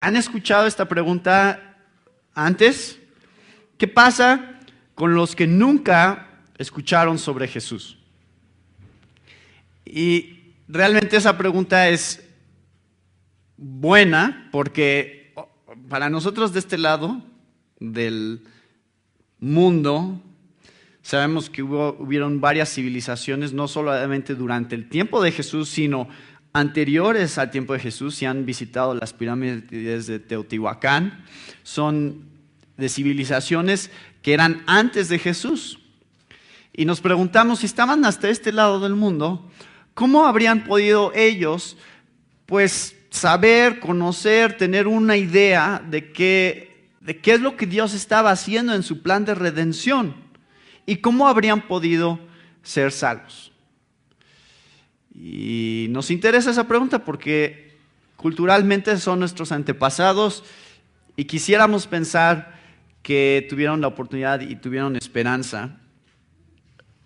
¿Han escuchado esta pregunta antes? ¿Qué pasa con los que nunca escucharon sobre Jesús? Y realmente esa pregunta es buena porque para nosotros de este lado del mundo sabemos que hubieron varias civilizaciones, no solamente durante el tiempo de Jesús, sino anteriores al tiempo de Jesús. Si han visitado las pirámides de Teotihuacán, son de civilizaciones que eran antes de Jesús. Y nos preguntamos, si estaban hasta este lado del mundo, ¿cómo habrían podido ellos, pues, saber, conocer, tener una idea de qué es lo que Dios estaba haciendo en su plan de redención? ¿Y cómo habrían podido ser salvos? Y nos interesa esa pregunta porque culturalmente son nuestros antepasados y quisiéramos pensar que tuvieron la oportunidad y tuvieron esperanza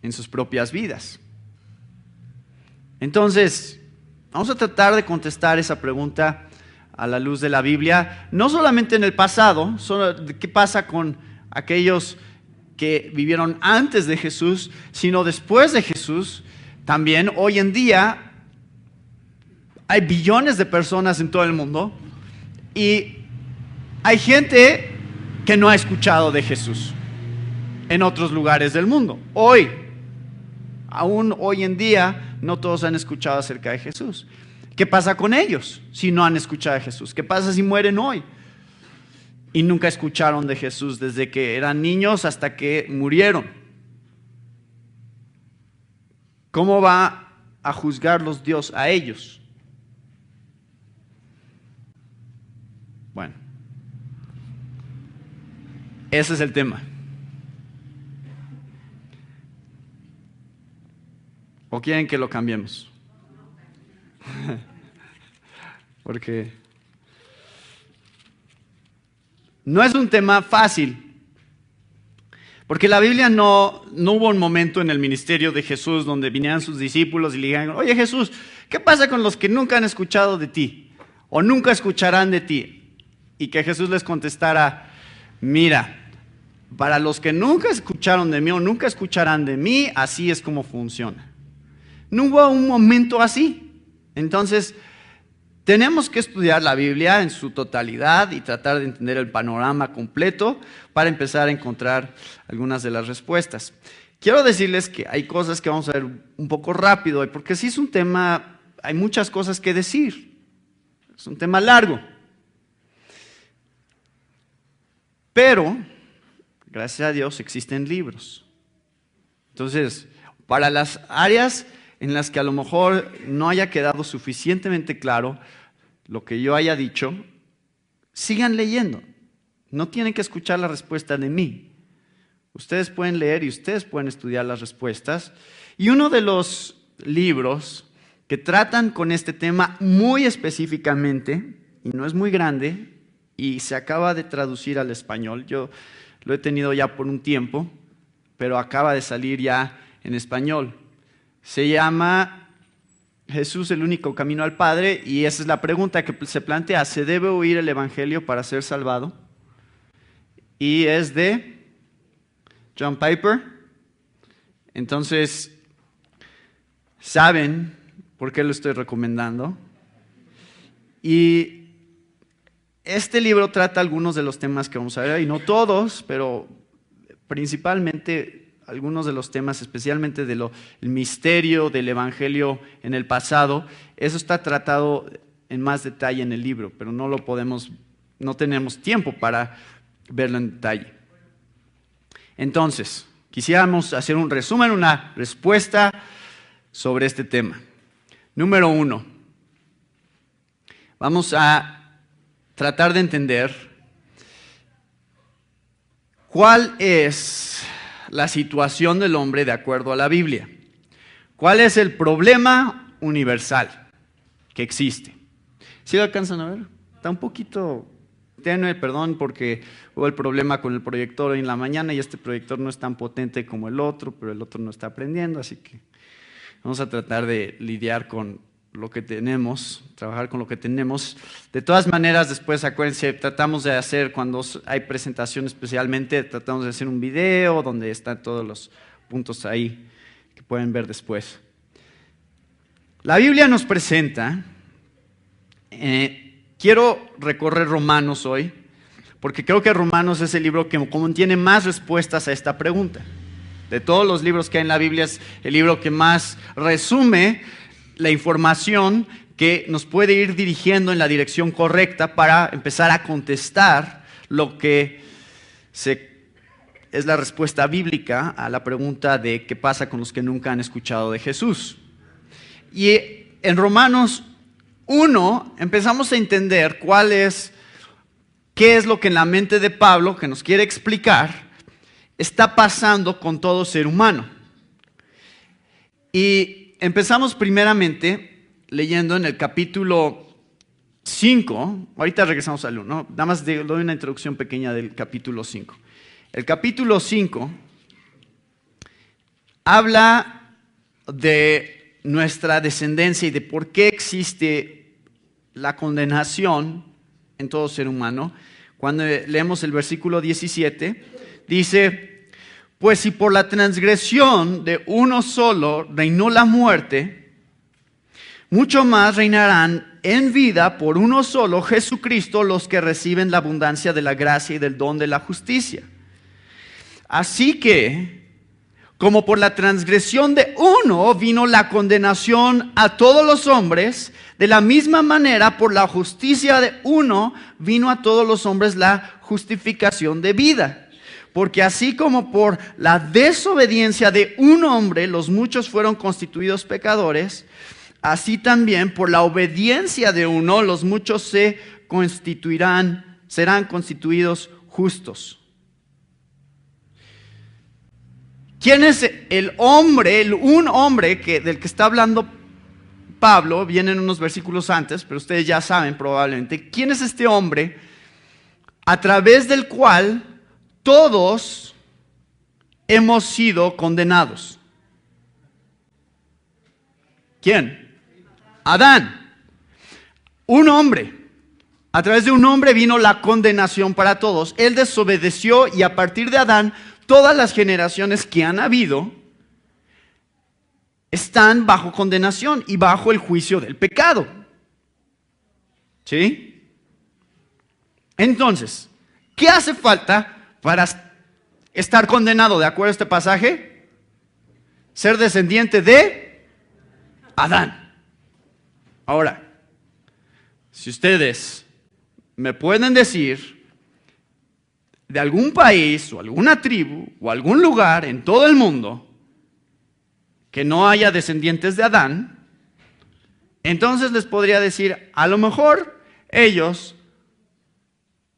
en sus propias vidas. Entonces, vamos a tratar de contestar esa pregunta a la luz de la Biblia, no solamente en el pasado, qué pasa con aquellos que vivieron antes de Jesús, sino después de Jesús. También hoy en día hay billones de personas en todo el mundo y hay gente que no ha escuchado de Jesús en otros lugares del mundo. Aún hoy en día, no todos han escuchado acerca de Jesús. ¿Qué pasa con ellos si no han escuchado de Jesús? ¿Qué pasa si mueren hoy y nunca escucharon de Jesús desde que eran niños hasta que murieron? ¿Cómo va a juzgarlos Dios a ellos? Bueno, ese es el tema. ¿O quieren que lo cambiemos? Porque no es un tema fácil. Porque la Biblia no hubo un momento en el ministerio de Jesús donde vinieran sus discípulos y le dijeran: oye Jesús, ¿qué pasa con los que nunca han escuchado de ti? O nunca escucharán de ti. Y que Jesús les contestara: mira, para los que nunca escucharon de mí o nunca escucharán de mí, así es como funciona. No hubo un momento así. Entonces, tenemos que estudiar la Biblia en su totalidad y tratar de entender el panorama completo para empezar a encontrar algunas de las respuestas. Quiero decirles que hay cosas que vamos a ver un poco rápido, porque sí es un tema, hay muchas cosas que decir. Es un tema largo. Pero, gracias a Dios, existen libros. Entonces, para las áreas en las que a lo mejor no haya quedado suficientemente claro lo que yo haya dicho, sigan leyendo. No tienen que escuchar la respuesta de mí. Ustedes pueden leer y ustedes pueden estudiar las respuestas. Y uno de los libros que tratan con este tema muy específicamente, y no es muy grande, y se acaba de traducir al español, yo lo he tenido ya por un tiempo, pero acaba de salir ya en español. Se llama Jesús, el único camino al Padre, y esa es la pregunta que se plantea: ¿se debe oír el Evangelio para ser salvado? Y es de John Piper. Entonces, ¿saben por qué lo estoy recomendando? Y este libro trata algunos de los temas que vamos a ver, y no todos, pero principalmente algunos de los temas, especialmente del misterio del Evangelio en el pasado. Eso está tratado en más detalle en el libro, pero no tenemos tiempo para verlo en detalle. Entonces, quisiéramos hacer un resumen, una respuesta sobre este tema. Número 1, vamos a tratar de entender cuál es la situación del hombre de acuerdo a la Biblia. ¿Cuál es el problema universal que existe? ¿Sí lo alcanzan a ver? Está un poquito tenue, perdón, porque hubo el problema con el proyector hoy en la mañana y este proyector no es tan potente como el otro, pero el otro no está prendiendo, así que vamos a tratar de lidiar con lo que tenemos, trabajar con lo que tenemos. De todas maneras, después acuérdense, tratamos de hacer, cuando hay presentación especialmente, tratamos de hacer un video donde están todos los puntos ahí que pueden ver después. La Biblia nos presenta, quiero recorrer Romanos hoy, porque creo que Romanos es el libro que contiene más respuestas a esta pregunta. De todos los libros que hay en la Biblia, es el libro que más resume la información que nos puede ir dirigiendo en la dirección correcta para empezar a contestar lo que es la respuesta bíblica a la pregunta de qué pasa con los que nunca han escuchado de Jesús. Y en Romanos 1 empezamos a entender qué es lo que en la mente de Pablo, que nos quiere explicar, está pasando con todo ser humano. Y empezamos primeramente leyendo en el capítulo 5, ahorita regresamos al 1, nada más doy una introducción pequeña del capítulo 5. El capítulo 5 habla de nuestra descendencia y de por qué existe la condenación en todo ser humano. Cuando leemos el versículo 17, dice: pues si por la transgresión de uno solo reinó la muerte, mucho más reinarán en vida por uno solo, Jesucristo, los que reciben la abundancia de la gracia y del don de la justicia. Así que, como por la transgresión de uno vino la condenación a todos los hombres, de la misma manera por la justicia de uno vino a todos los hombres la justificación de vida. Porque así como por la desobediencia de un hombre los muchos fueron constituidos pecadores, así también por la obediencia de uno los muchos serán constituidos justos. ¿Quién es el hombre, un hombre del que está hablando Pablo? Vienen unos versículos antes, pero ustedes ya saben probablemente. ¿Quién es este hombre a través del cual todos hemos sido condenados? ¿Quién? Adán. Un hombre. A través de un hombre vino la condenación para todos. Él desobedeció y a partir de Adán, todas las generaciones que han habido están bajo condenación y bajo el juicio del pecado. ¿Sí? Entonces, ¿qué hace falta para estar condenado de acuerdo a este pasaje? Ser descendiente de Adán. Ahora, si ustedes me pueden decir de algún país o alguna tribu o algún lugar en todo el mundo que no haya descendientes de Adán, entonces les podría decir, a lo mejor ellos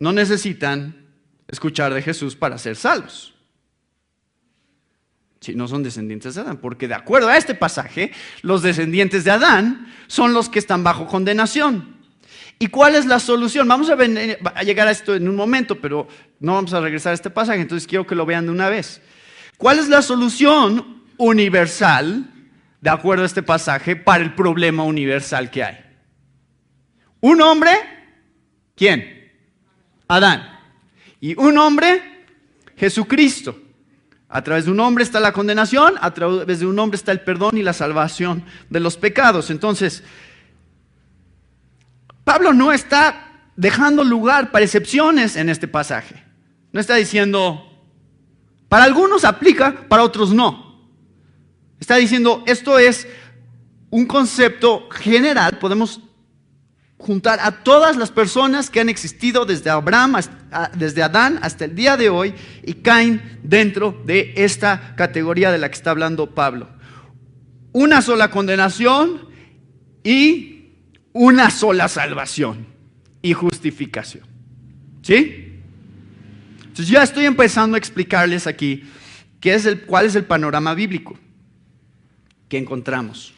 no necesitan escuchar de Jesús para ser salvos. Si no son descendientes de Adán, porque de acuerdo a este pasaje, los descendientes de Adán son los que están bajo condenación. ¿Y cuál es la solución? Vamos a llegar a esto en un momento, pero no vamos a regresar a este pasaje, entonces quiero que lo vean de una vez. ¿Cuál es la solución universal, de acuerdo a este pasaje, para el problema universal que hay? Un hombre, ¿quién? Adán. Y un hombre, Jesucristo. A través de un hombre está la condenación, a través de un hombre está el perdón y la salvación de los pecados. Entonces, Pablo no está dejando lugar para excepciones en este pasaje. No está diciendo, para algunos aplica, para otros no. Está diciendo, esto es un concepto general, podemos juntar a todas las personas que han existido desde Abraham, desde Adán hasta el día de hoy y caen dentro de esta categoría de la que está hablando Pablo. Una sola condenación y una sola salvación y justificación. ¿Sí? Entonces ya estoy empezando a explicarles aquí cuál es el panorama bíblico que encontramos.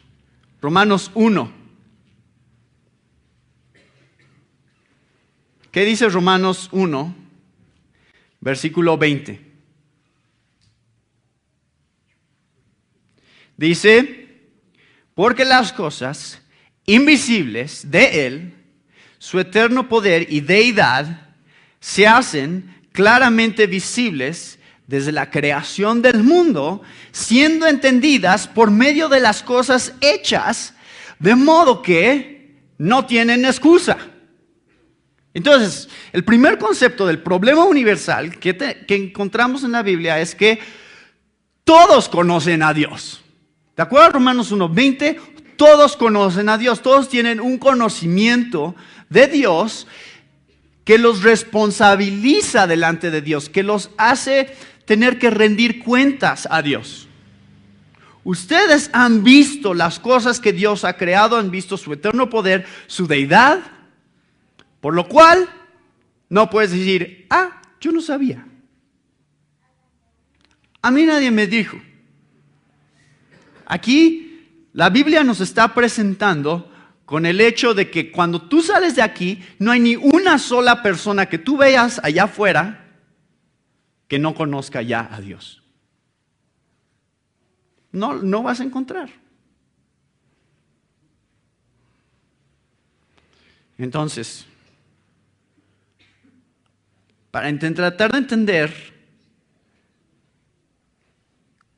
Romanos 1. ¿Qué dice Romanos 1, versículo 20? Dice, porque las cosas invisibles de Él, su eterno poder y deidad, se hacen claramente visibles desde la creación del mundo, siendo entendidas por medio de las cosas hechas, de modo que no tienen excusa. Entonces, el primer concepto del problema universal que encontramos en la Biblia es que todos conocen a Dios. ¿De acuerdo? Romanos 1:20, todos conocen a Dios, todos tienen un conocimiento de Dios que los responsabiliza delante de Dios, que los hace tener que rendir cuentas a Dios. Ustedes han visto las cosas que Dios ha creado, han visto su eterno poder, su deidad, por lo cual no puedes decir, yo no sabía. A mí nadie me dijo. Aquí la Biblia nos está presentando con el hecho de que cuando tú sales de aquí, no hay ni una sola persona que tú veas allá afuera que no conozca ya a Dios. No vas a encontrar. Entonces, para tratar de entender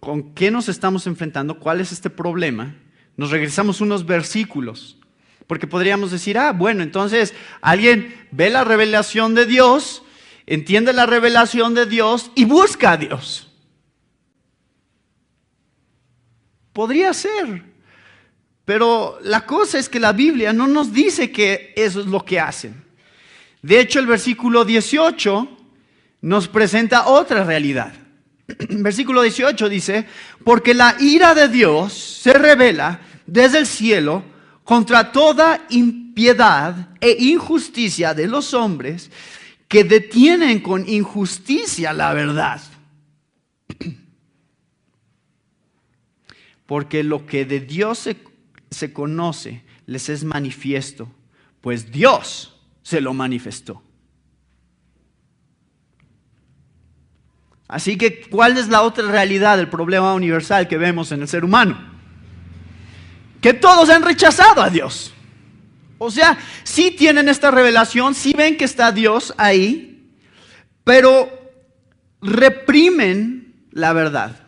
con qué nos estamos enfrentando, cuál es este problema, nos regresamos unos versículos. Porque podríamos decir, bueno, entonces alguien ve la revelación de Dios, entiende la revelación de Dios y busca a Dios. Podría ser, pero la cosa es que la Biblia no nos dice que eso es lo que hacen. De hecho, el versículo 18 nos presenta otra realidad. Versículo 18 dice, porque la ira de Dios se revela desde el cielo contra toda impiedad e injusticia de los hombres que detienen con injusticia la verdad. Porque lo que de Dios se conoce les es manifiesto, pues Dios se lo manifestó. Así que, ¿cuál es la otra realidad del problema universal que vemos en el ser humano? Que todos han rechazado a Dios. O sea, sí tienen esta revelación, sí ven que está Dios ahí, pero reprimen la verdad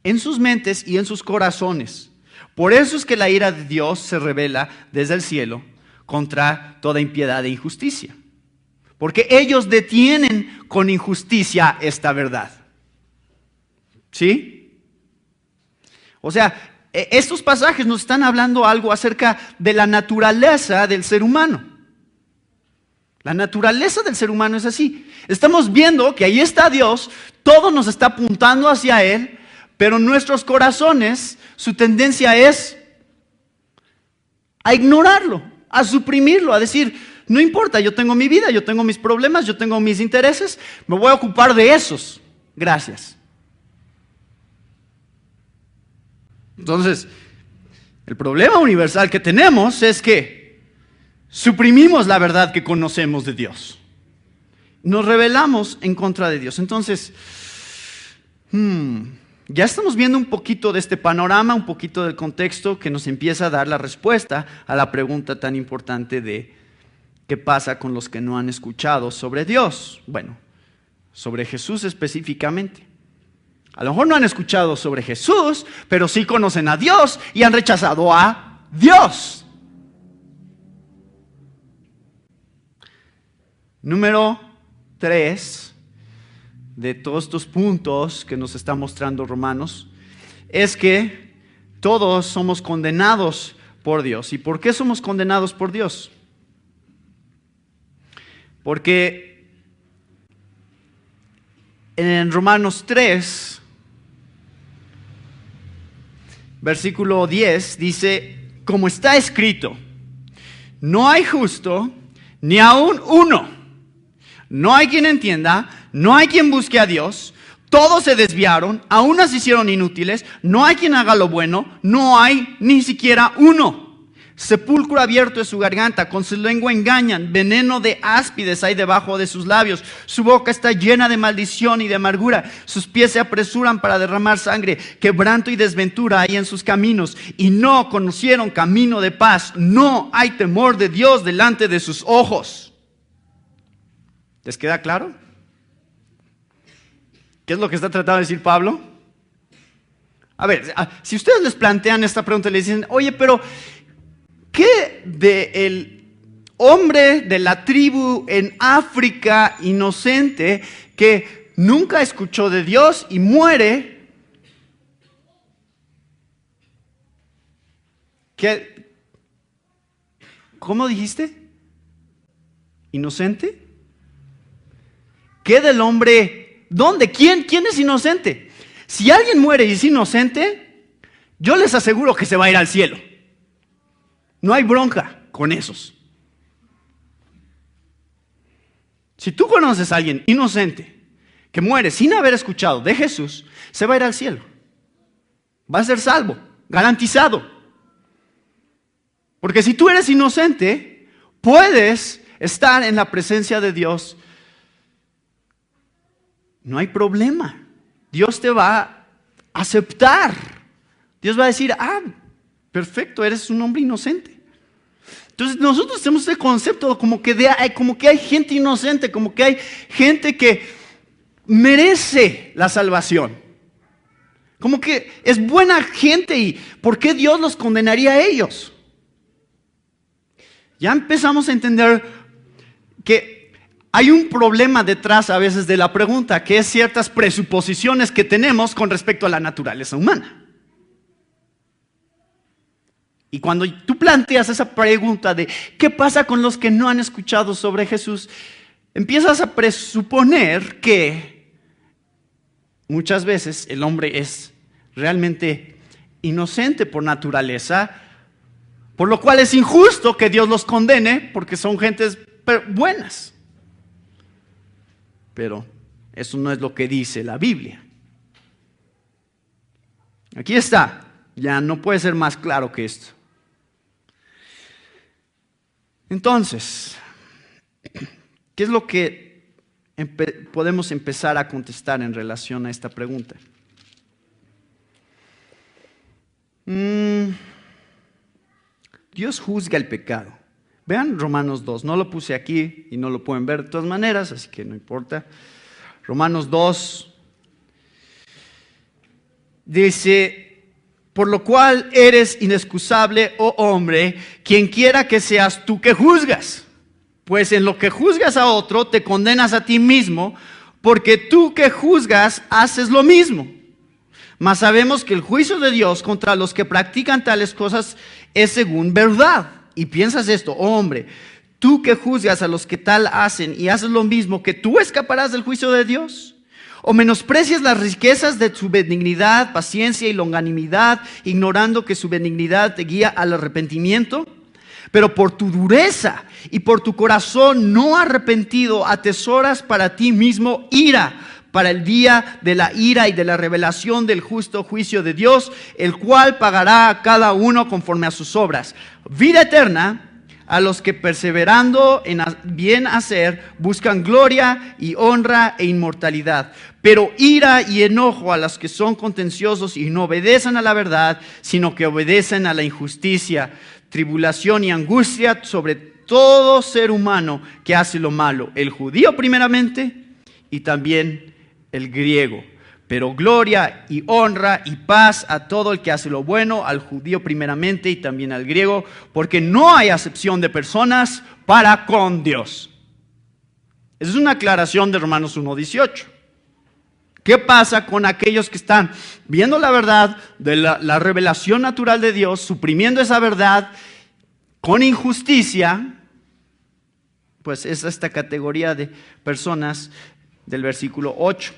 en sus mentes y en sus corazones. Por eso es que la ira de Dios se revela desde el cielo contra toda impiedad e injusticia. Porque ellos detienen con injusticia esta verdad. ¿Sí? O sea, estos pasajes nos están hablando algo acerca de la naturaleza del ser humano. La naturaleza del ser humano es así. Estamos viendo que ahí está Dios, todo nos está apuntando hacia Él, pero nuestros corazones, su tendencia es a ignorarlo, a suprimirlo, a decir, no importa, yo tengo mi vida, yo tengo mis problemas, yo tengo mis intereses, me voy a ocupar de esos. Gracias. Entonces, el problema universal que tenemos es que suprimimos la verdad que conocemos de Dios. Nos rebelamos en contra de Dios. Entonces, ya estamos viendo un poquito de este panorama, un poquito del contexto que nos empieza a dar la respuesta a la pregunta tan importante de ¿qué pasa con los que no han escuchado sobre Dios? Bueno, sobre Jesús específicamente. A lo mejor no han escuchado sobre Jesús, pero sí conocen a Dios y han rechazado a Dios. Número 3 de todos estos puntos que nos está mostrando Romanos es que todos somos condenados por Dios. ¿Y por qué somos condenados por Dios? Porque en Romanos 3, versículo 10, dice, como está escrito, no hay justo ni aún uno, no hay quien entienda, no hay quien busque a Dios, todos se desviaron, a unas se hicieron inútiles, no hay quien haga lo bueno, no hay ni siquiera uno. Sepulcro abierto es su garganta, con su lengua engañan, veneno de áspides hay debajo de sus labios. Su boca está llena de maldición y de amargura, sus pies se apresuran para derramar sangre. Quebranto y desventura hay en sus caminos, y no conocieron camino de paz. No hay temor de Dios delante de sus ojos. ¿Les queda claro? ¿Qué es lo que está tratando de decir Pablo? A ver, si ustedes les plantean esta pregunta y les dicen, oye, pero ¿qué del hombre de la tribu en África inocente que nunca escuchó de Dios y muere? ¿Cómo dijiste? ¿Inocente? ¿Qué del hombre? ¿Dónde? ¿Quién es inocente? Si alguien muere y es inocente, yo les aseguro que se va a ir al cielo. No hay bronca con esos. Si tú conoces a alguien inocente que muere sin haber escuchado de Jesús, se va a ir al cielo. Va a ser salvo, garantizado. Porque si tú eres inocente, puedes estar en la presencia de Dios. No hay problema. Dios te va a aceptar. Dios va a decir, perfecto, eres un hombre inocente. Entonces nosotros tenemos este concepto como que hay gente inocente, como que hay gente que merece la salvación. Como que es buena gente y ¿por qué Dios los condenaría a ellos? Ya empezamos a entender que hay un problema detrás a veces de la pregunta, que es ciertas presuposiciones que tenemos con respecto a la naturaleza humana. Y cuando tú planteas esa pregunta de ¿qué pasa con los que no han escuchado sobre Jesús? Empiezas a presuponer que muchas veces el hombre es realmente inocente por naturaleza, por lo cual es injusto que Dios los condene porque son gentes buenas. Pero eso no es lo que dice la Biblia. Aquí está, ya no puede ser más claro que esto. Entonces, ¿qué es lo que podemos empezar a contestar en relación a esta pregunta? Dios juzga el pecado. Vean Romanos 2, no lo puse aquí y no lo pueden ver de todas maneras, así que no importa. Romanos 2 dice, por lo cual eres inexcusable, oh hombre, quien quiera que seas tú que juzgas. Pues en lo que juzgas a otro, te condenas a ti mismo, porque tú que juzgas haces lo mismo. Mas sabemos que el juicio de Dios contra los que practican tales cosas es según verdad. Y piensas esto, oh hombre, tú que juzgas a los que tal hacen y haces lo mismo, ¿que tú escaparás del juicio de Dios? ¿O menosprecias las riquezas de su benignidad, paciencia y longanimidad, ignorando que su benignidad te guía al arrepentimiento? Pero por tu dureza y por tu corazón no arrepentido atesoras para ti mismo ira, para el día de la ira y de la revelación del justo juicio de Dios, el cual pagará a cada uno conforme a sus obras. Vida eterna a los que perseverando en bien hacer buscan gloria y honra e inmortalidad. Pero ira y enojo a los que son contenciosos y no obedecen a la verdad, sino que obedecen a la injusticia, tribulación y angustia sobre todo ser humano que hace lo malo, el judío primeramente y también el griego, pero gloria y honra y paz a todo el que hace lo bueno, al judío primeramente y también al griego, porque no hay acepción de personas para con Dios. Esa es una aclaración de Romanos 1:18. ¿Qué pasa con aquellos que están viendo la verdad de la revelación natural de Dios, suprimiendo esa verdad con injusticia? Pues es esta categoría de personas del versículo 8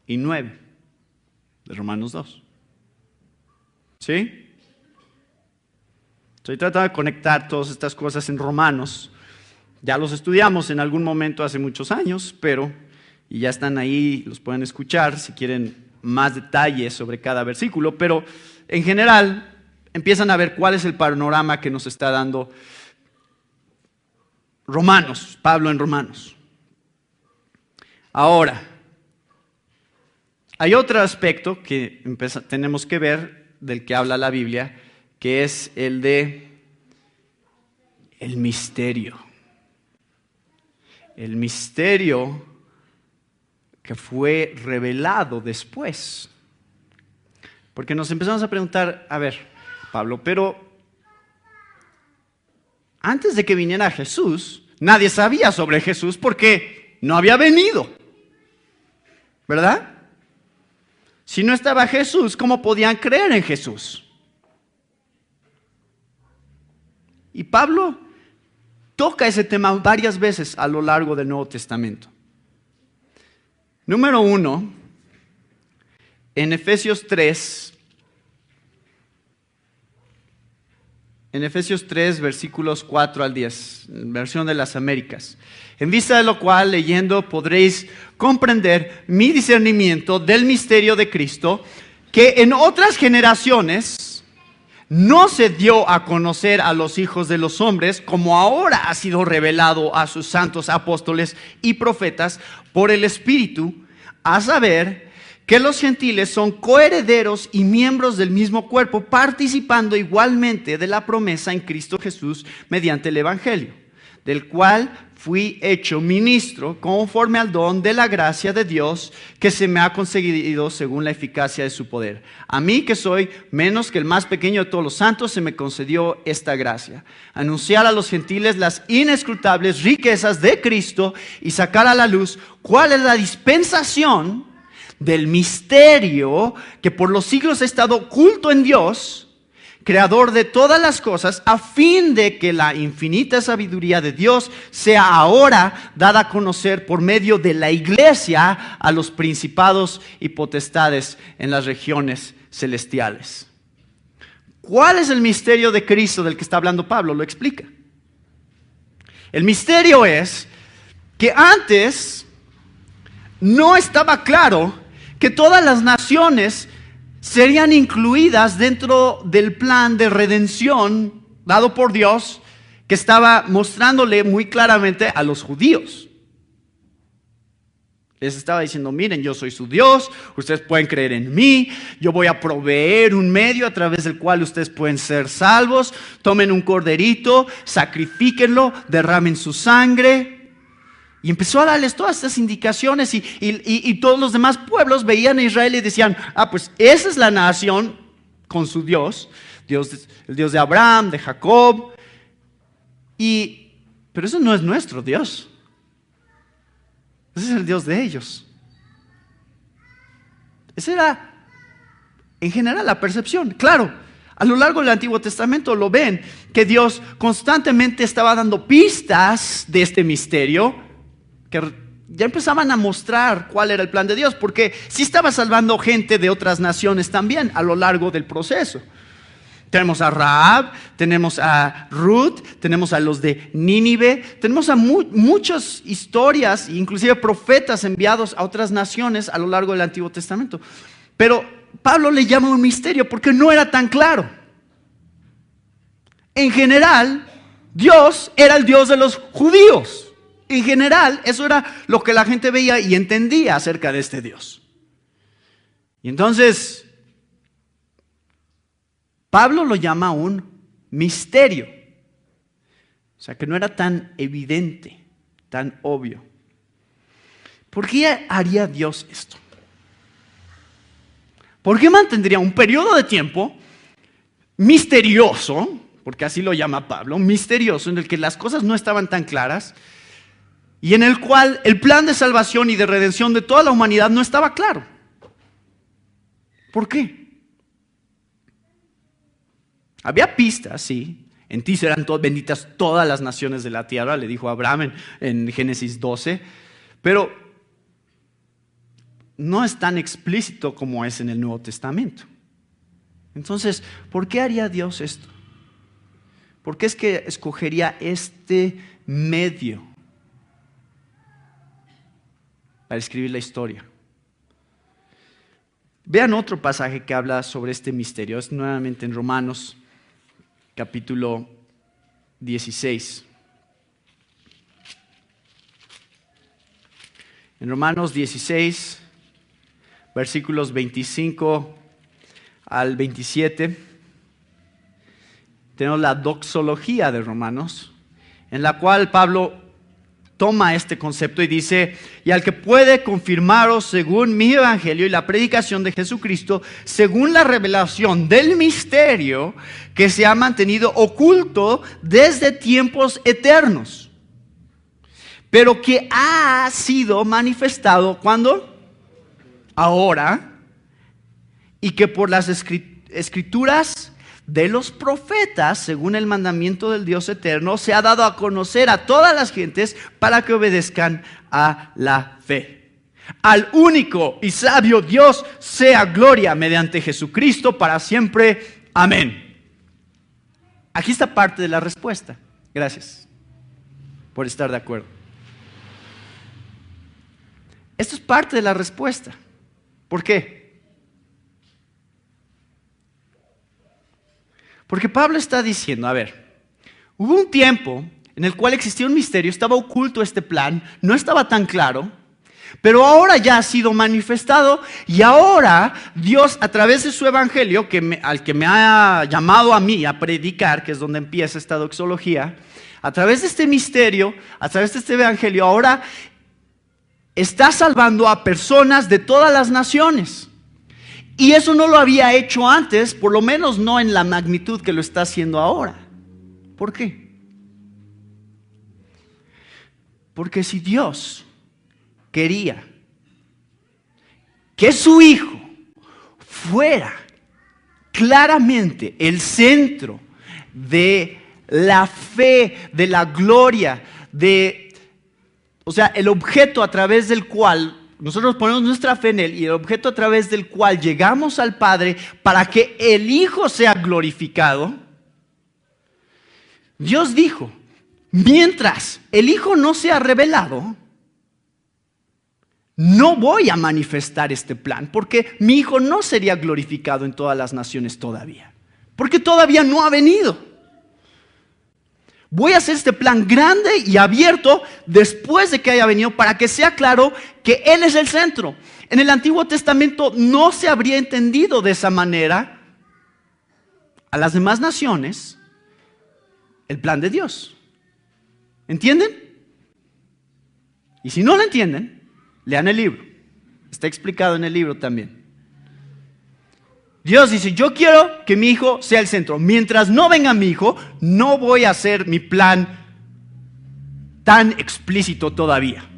y 9 de Romanos 2. ¿Sí? Estoy tratando de conectar todas estas cosas en Romanos. Ya los estudiamos en algún momento hace muchos años, y ya están ahí, los pueden escuchar si quieren más detalles sobre cada versículo, pero en general empiezan a ver cuál es el panorama que nos está dando Romanos, Pablo en Romanos. Ahora, hay otro aspecto que tenemos que ver del que habla la Biblia, que es el de el misterio. El misterio que fue revelado después. Porque nos empezamos a preguntar, a ver, Pablo, pero antes de que viniera Jesús, nadie sabía sobre Jesús porque no había venido, ¿verdad? Si no estaba Jesús, ¿cómo podían creer en Jesús? Y Pablo toca ese tema varias veces a lo largo del Nuevo Testamento. Número 1, en Efesios 3, versículos 4 al 10, versión de las Américas. En vista de lo cual, leyendo, podréis comprender mi discernimiento del misterio de Cristo, que en otras generaciones no se dio a conocer a los hijos de los hombres, como ahora ha sido revelado a sus santos apóstoles y profetas por el Espíritu, a saber, que los gentiles son coherederos y miembros del mismo cuerpo, participando igualmente de la promesa en Cristo Jesús mediante el Evangelio, del cual fui hecho ministro conforme al don de la gracia de Dios que se me ha concedido según la eficacia de su poder. A mí, que soy menos que el más pequeño de todos los santos, se me concedió esta gracia: anunciar a los gentiles las inescrutables riquezas de Cristo y sacar a la luz cuál es la dispensación del misterio que por los siglos ha estado oculto en Dios, creador de todas las cosas, a fin de que la infinita sabiduría de Dios sea ahora dada a conocer por medio de la iglesia a los principados y potestades en las regiones celestiales. ¿Cuál es el misterio de Cristo del que está hablando Pablo? Lo explica. El misterio es que antes no estaba claro que todas las naciones serían incluidas dentro del plan de redención dado por Dios, que estaba mostrándole muy claramente a los judíos. Les estaba diciendo, miren, yo soy su Dios, ustedes pueden creer en mí, yo voy a proveer un medio a través del cual ustedes pueden ser salvos, tomen un corderito, sacrifíquenlo, derramen su sangre. Y empezó a darles todas estas indicaciones y todos los demás pueblos veían a Israel y decían, pues esa es la nación con su Dios, el Dios de Abraham, de Jacob. Pero ese no es nuestro Dios. Ese es el Dios de ellos. Esa era, en general, la percepción. Claro, a lo largo del Antiguo Testamento lo ven, que Dios constantemente estaba dando pistas de este misterio, que ya empezaban a mostrar cuál era el plan de Dios, porque sí estaba salvando gente de otras naciones también a lo largo del proceso. Tenemos a Rahab, tenemos a Ruth, tenemos a los de Nínive, tenemos a muchas historias, inclusive profetas enviados a otras naciones a lo largo del Antiguo Testamento. Pero Pablo le llama un misterio porque no era tan claro. En general, Dios era el Dios de los judíos. En general, eso era lo que la gente veía y entendía acerca de este Dios. Y entonces, Pablo lo llama un misterio. O sea, que no era tan evidente, tan obvio. ¿Por qué haría Dios esto? ¿Por qué mantendría un periodo de tiempo misterioso, porque así lo llama Pablo, misterioso, en el que las cosas no estaban tan claras, y en el cual el plan de salvación y de redención de toda la humanidad no estaba claro? ¿Por qué? Había pistas, sí. En ti serán benditas todas las naciones de la tierra, le dijo Abraham en Génesis 12. Pero no es tan explícito como es en el Nuevo Testamento. Entonces, ¿por qué haría Dios esto? ¿Por qué es que escogería este medio para escribir la historia? Vean otro pasaje que habla sobre este misterio. Es nuevamente en Romanos, capítulo 16. En Romanos 16, versículos 25 al 27, tenemos la doxología de Romanos, en la cual Pablo toma este concepto y dice: y al que puede confirmaros según mi evangelio y la predicación de Jesucristo, según la revelación del misterio que se ha mantenido oculto desde tiempos eternos, pero que ha sido manifestado, ¿cuándo? Ahora, y que por las escrituras de los profetas, según el mandamiento del Dios eterno, se ha dado a conocer a todas las gentes para que obedezcan a la fe. Al único y sabio Dios sea gloria mediante Jesucristo para siempre. Amén. Aquí está parte de la respuesta. Gracias por estar de acuerdo. Esto es parte de la respuesta. ¿Por qué? Porque Pablo está diciendo, a ver, hubo un tiempo en el cual existía un misterio, estaba oculto este plan, no estaba tan claro, pero ahora ya ha sido manifestado y ahora Dios, a través de su evangelio, al que me ha llamado a mí a predicar, que es donde empieza esta doxología, a través de este misterio, a través de este evangelio, ahora está salvando a personas de todas las naciones. Y eso no lo había hecho antes, por lo menos no en la magnitud que lo está haciendo ahora. ¿Por qué? Porque si Dios quería que su Hijo fuera claramente el centro de la fe, de la gloria, o sea, el objeto a través del cual nosotros ponemos nuestra fe en Él y el objeto a través del cual llegamos al Padre para que el Hijo sea glorificado, Dios dijo: mientras el Hijo no sea revelado, no voy a manifestar este plan, porque mi Hijo no sería glorificado en todas las naciones todavía, porque todavía no ha venido. Voy a hacer este plan grande y abierto después de que haya venido, para que sea claro que Él es el centro. En el Antiguo Testamento no se habría entendido de esa manera a las demás naciones el plan de Dios. ¿Entienden? Y si no lo entienden, lean el libro. Está explicado en el libro también. Dios dice: yo quiero que mi Hijo sea el centro. Mientras no venga mi Hijo, no voy a hacer mi plan tan explícito todavía.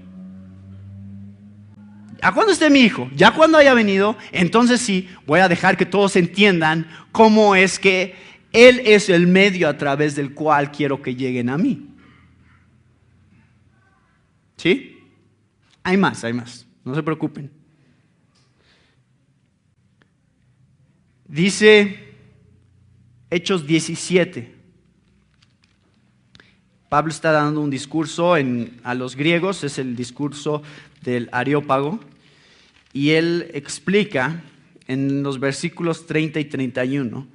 ¿A cuándo esté mi Hijo? Ya cuando haya venido, entonces sí, voy a dejar que todos entiendan cómo es que Él es el medio a través del cual quiero que lleguen a mí. ¿Sí? Hay más, no se preocupen. Dice Hechos 17. Pablo está dando un discurso a los griegos, es el discurso del Areópago, y él explica en los versículos 30 y 31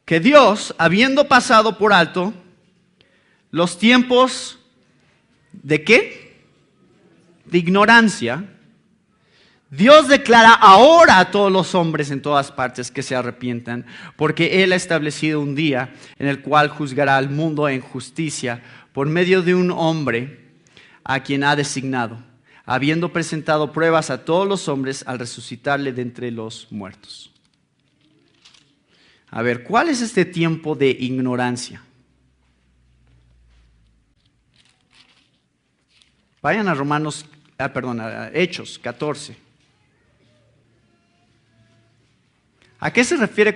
que Dios, habiendo pasado por alto los tiempos ¿de qué? De ignorancia, Dios declara ahora a todos los hombres en todas partes que se arrepientan, porque Él ha establecido un día en el cual juzgará al mundo en justicia por medio de un hombre a quien ha designado, habiendo presentado pruebas a todos los hombres al resucitarle de entre los muertos. A ver, ¿cuál es este tiempo de ignorancia? Vayan a Hechos 14. ¿A qué se refiere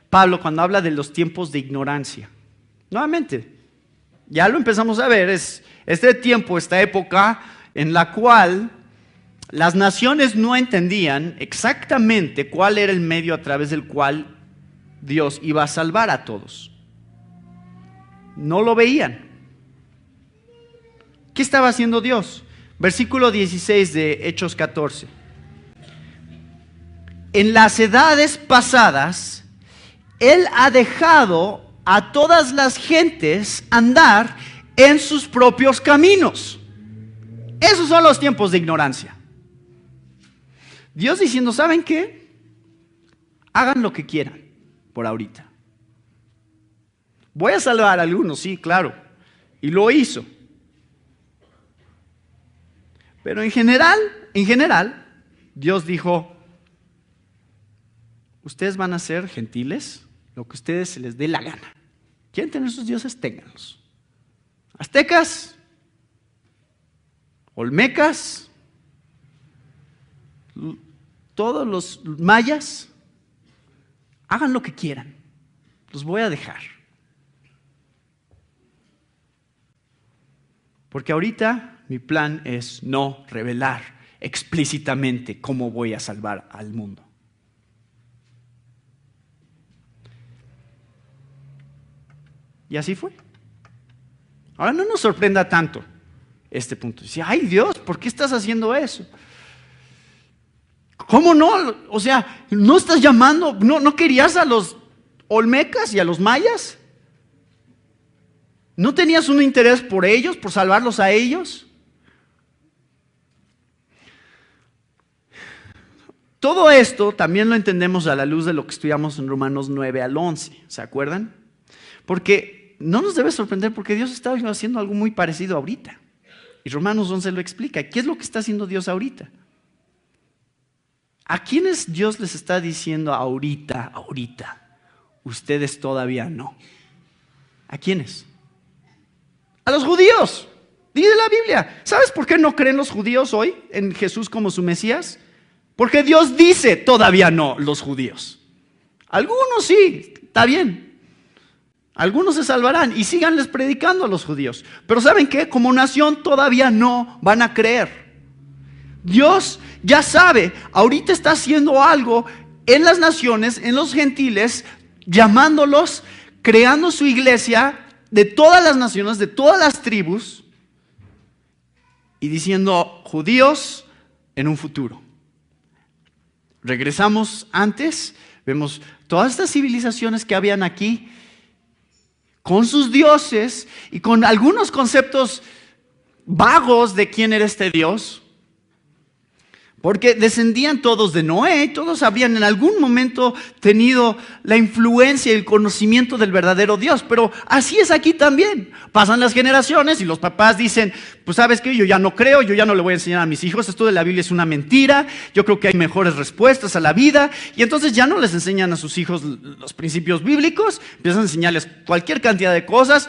Pablo cuando habla de los tiempos de ignorancia? Nuevamente, ya lo empezamos a ver, es este tiempo, esta época en la cual las naciones no entendían exactamente cuál era el medio a través del cual Dios iba a salvar a todos. No lo veían. ¿Qué estaba haciendo Dios? Versículo 16 de Hechos 14. en las edades pasadas, Él ha dejado a todas las gentes andar en sus propios caminos. Esos son los tiempos de ignorancia. Dios diciendo, ¿saben qué? Hagan lo que quieran por ahorita. Voy a salvar a algunos, sí, claro. Y lo hizo. Pero en general, Dios dijo, ustedes van a ser gentiles, lo que a ustedes se les dé la gana. ¿Quieren tener sus dioses? Ténganlos. Aztecas, olmecas, todos los mayas, hagan lo que quieran. Los voy a dejar. Porque ahorita mi plan es no revelar explícitamente cómo voy a salvar al mundo. Y así fue. Ahora no nos sorprenda tanto este punto. Dice, ay Dios, ¿por qué estás haciendo eso? ¿Cómo no? O sea, ¿no estás llamando, no querías a los olmecas y a los mayas? ¿No tenías un interés por ellos, por salvarlos a ellos? Todo esto también lo entendemos a la luz de lo que estudiamos en Romanos 9 al 11, ¿se acuerdan? Porque no nos debe sorprender porque Dios está haciendo algo muy parecido ahorita. Y Romanos 11 lo explica. ¿Qué es lo que está haciendo Dios ahorita? ¿A quiénes Dios les está diciendo ahorita? Ustedes todavía no. ¿A quiénes? A los judíos. Dice la Biblia. ¿Sabes por qué no creen los judíos hoy en Jesús como su Mesías? Porque Dios dice todavía no los judíos. Algunos sí, está bien. Algunos se salvarán y síganles predicando a los judíos. Pero ¿saben qué? Como nación todavía no van a creer. Dios ya sabe, ahorita está haciendo algo en las naciones, en los gentiles, llamándolos, creando su iglesia de todas las naciones, de todas las tribus, y diciendo judíos en un futuro. Regresamos antes, vemos todas estas civilizaciones que habían aquí, con sus dioses y con algunos conceptos vagos de quién era este Dios. Porque descendían todos de Noé, todos habían en algún momento tenido la influencia y el conocimiento del verdadero Dios. Pero así es aquí también. Pasan las generaciones y los papás dicen, pues sabes qué, yo ya no creo, yo ya no le voy a enseñar a mis hijos, esto de la Biblia es una mentira, yo creo que hay mejores respuestas a la vida. Y entonces ya no les enseñan a sus hijos los principios bíblicos, empiezan a enseñarles cualquier cantidad de cosas.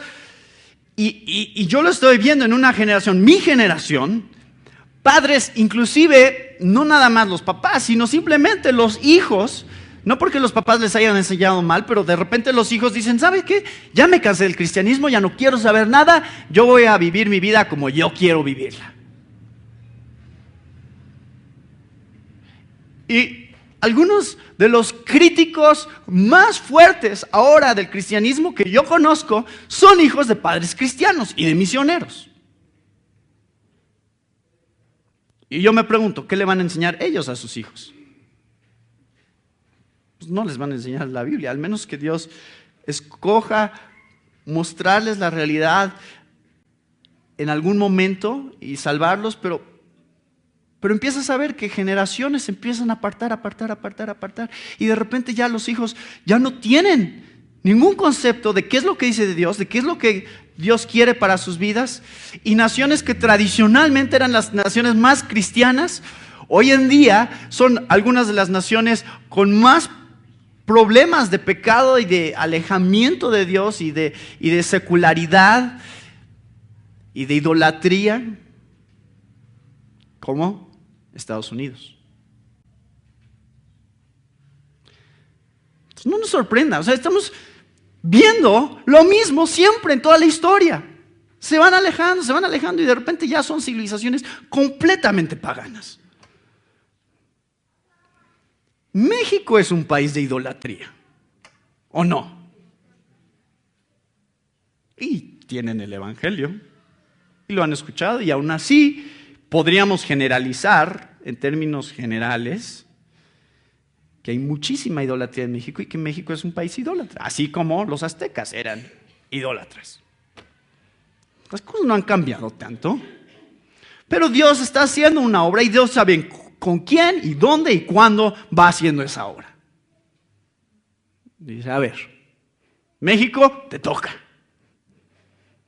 Y yo lo estoy viendo en una generación, mi generación. Padres, inclusive, no nada más los papás, sino simplemente los hijos, no porque los papás les hayan enseñado mal, pero de repente los hijos dicen, ¿sabes qué? Ya me cansé del cristianismo, ya no quiero saber nada, yo voy a vivir mi vida como yo quiero vivirla. Y algunos de los críticos más fuertes ahora del cristianismo que yo conozco son hijos de padres cristianos y de misioneros. Y yo me pregunto, ¿qué le van a enseñar ellos a sus hijos? Pues no les van a enseñar la Biblia, al menos que Dios escoja mostrarles la realidad en algún momento y salvarlos, pero empiezas a ver que generaciones empiezan a apartar, y de repente ya los hijos ya no tienen ningún concepto de qué es lo que dice de Dios, de qué es lo que Dios quiere para sus vidas. Y naciones que tradicionalmente eran las naciones más cristianas, hoy en día son algunas de las naciones con más problemas de pecado y de alejamiento de Dios y de secularidad y de idolatría, como Estados Unidos. Entonces, no nos sorprenda, o sea, estamos viendo lo mismo siempre en toda la historia. Se van alejando y de repente ya son civilizaciones completamente paganas. México es un país de idolatría, ¿o no? Y tienen el Evangelio y lo han escuchado, y aún así podríamos generalizar en términos generales que hay muchísima idolatría en México y que México es un país idólatra, así como los aztecas eran idólatras. Las cosas no han cambiado tanto, pero Dios está haciendo una obra y Dios sabe con quién y dónde y cuándo va haciendo esa obra. Dice, a ver, México, te toca.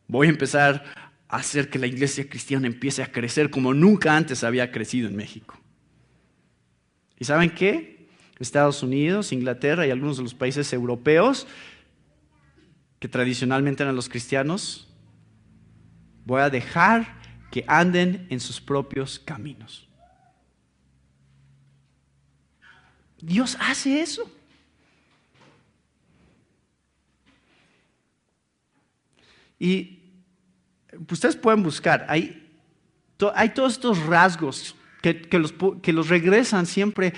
Voy a empezar a hacer que la iglesia cristiana empiece a crecer como nunca antes había crecido en México. ¿Y saben qué? Estados Unidos, Inglaterra y algunos de los países europeos que tradicionalmente eran los cristianos, voy a dejar que anden en sus propios caminos. Dios hace eso. Y ustedes pueden buscar, hay todos estos rasgos que los regresan siempre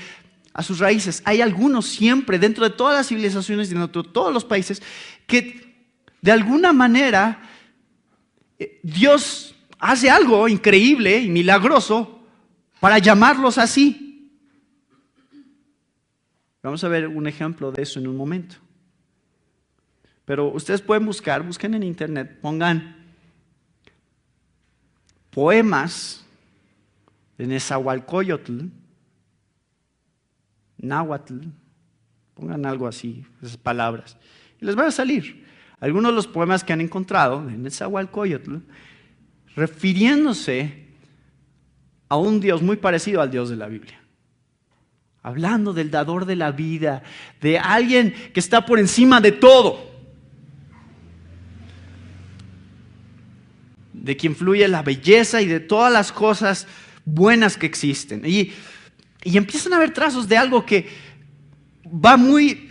a sus raíces. Hay algunos siempre dentro de todas las civilizaciones y dentro de todos los países que de alguna manera Dios hace algo increíble y milagroso para llamarlos así. Vamos a ver un ejemplo de eso en un momento. Pero ustedes pueden busquen en internet, pongan poemas de Nezahualcóyotl, náhuatl, pongan algo así, esas palabras, y les van a salir algunos de los poemas que han encontrado de Nezahualcóyotl, refiriéndose a un Dios muy parecido al Dios de la Biblia. Hablando del dador de la vida, de alguien que está por encima de todo, de quien fluye la belleza y de todas las cosas buenas que existen. Y empiezan a haber trazos de algo que va muy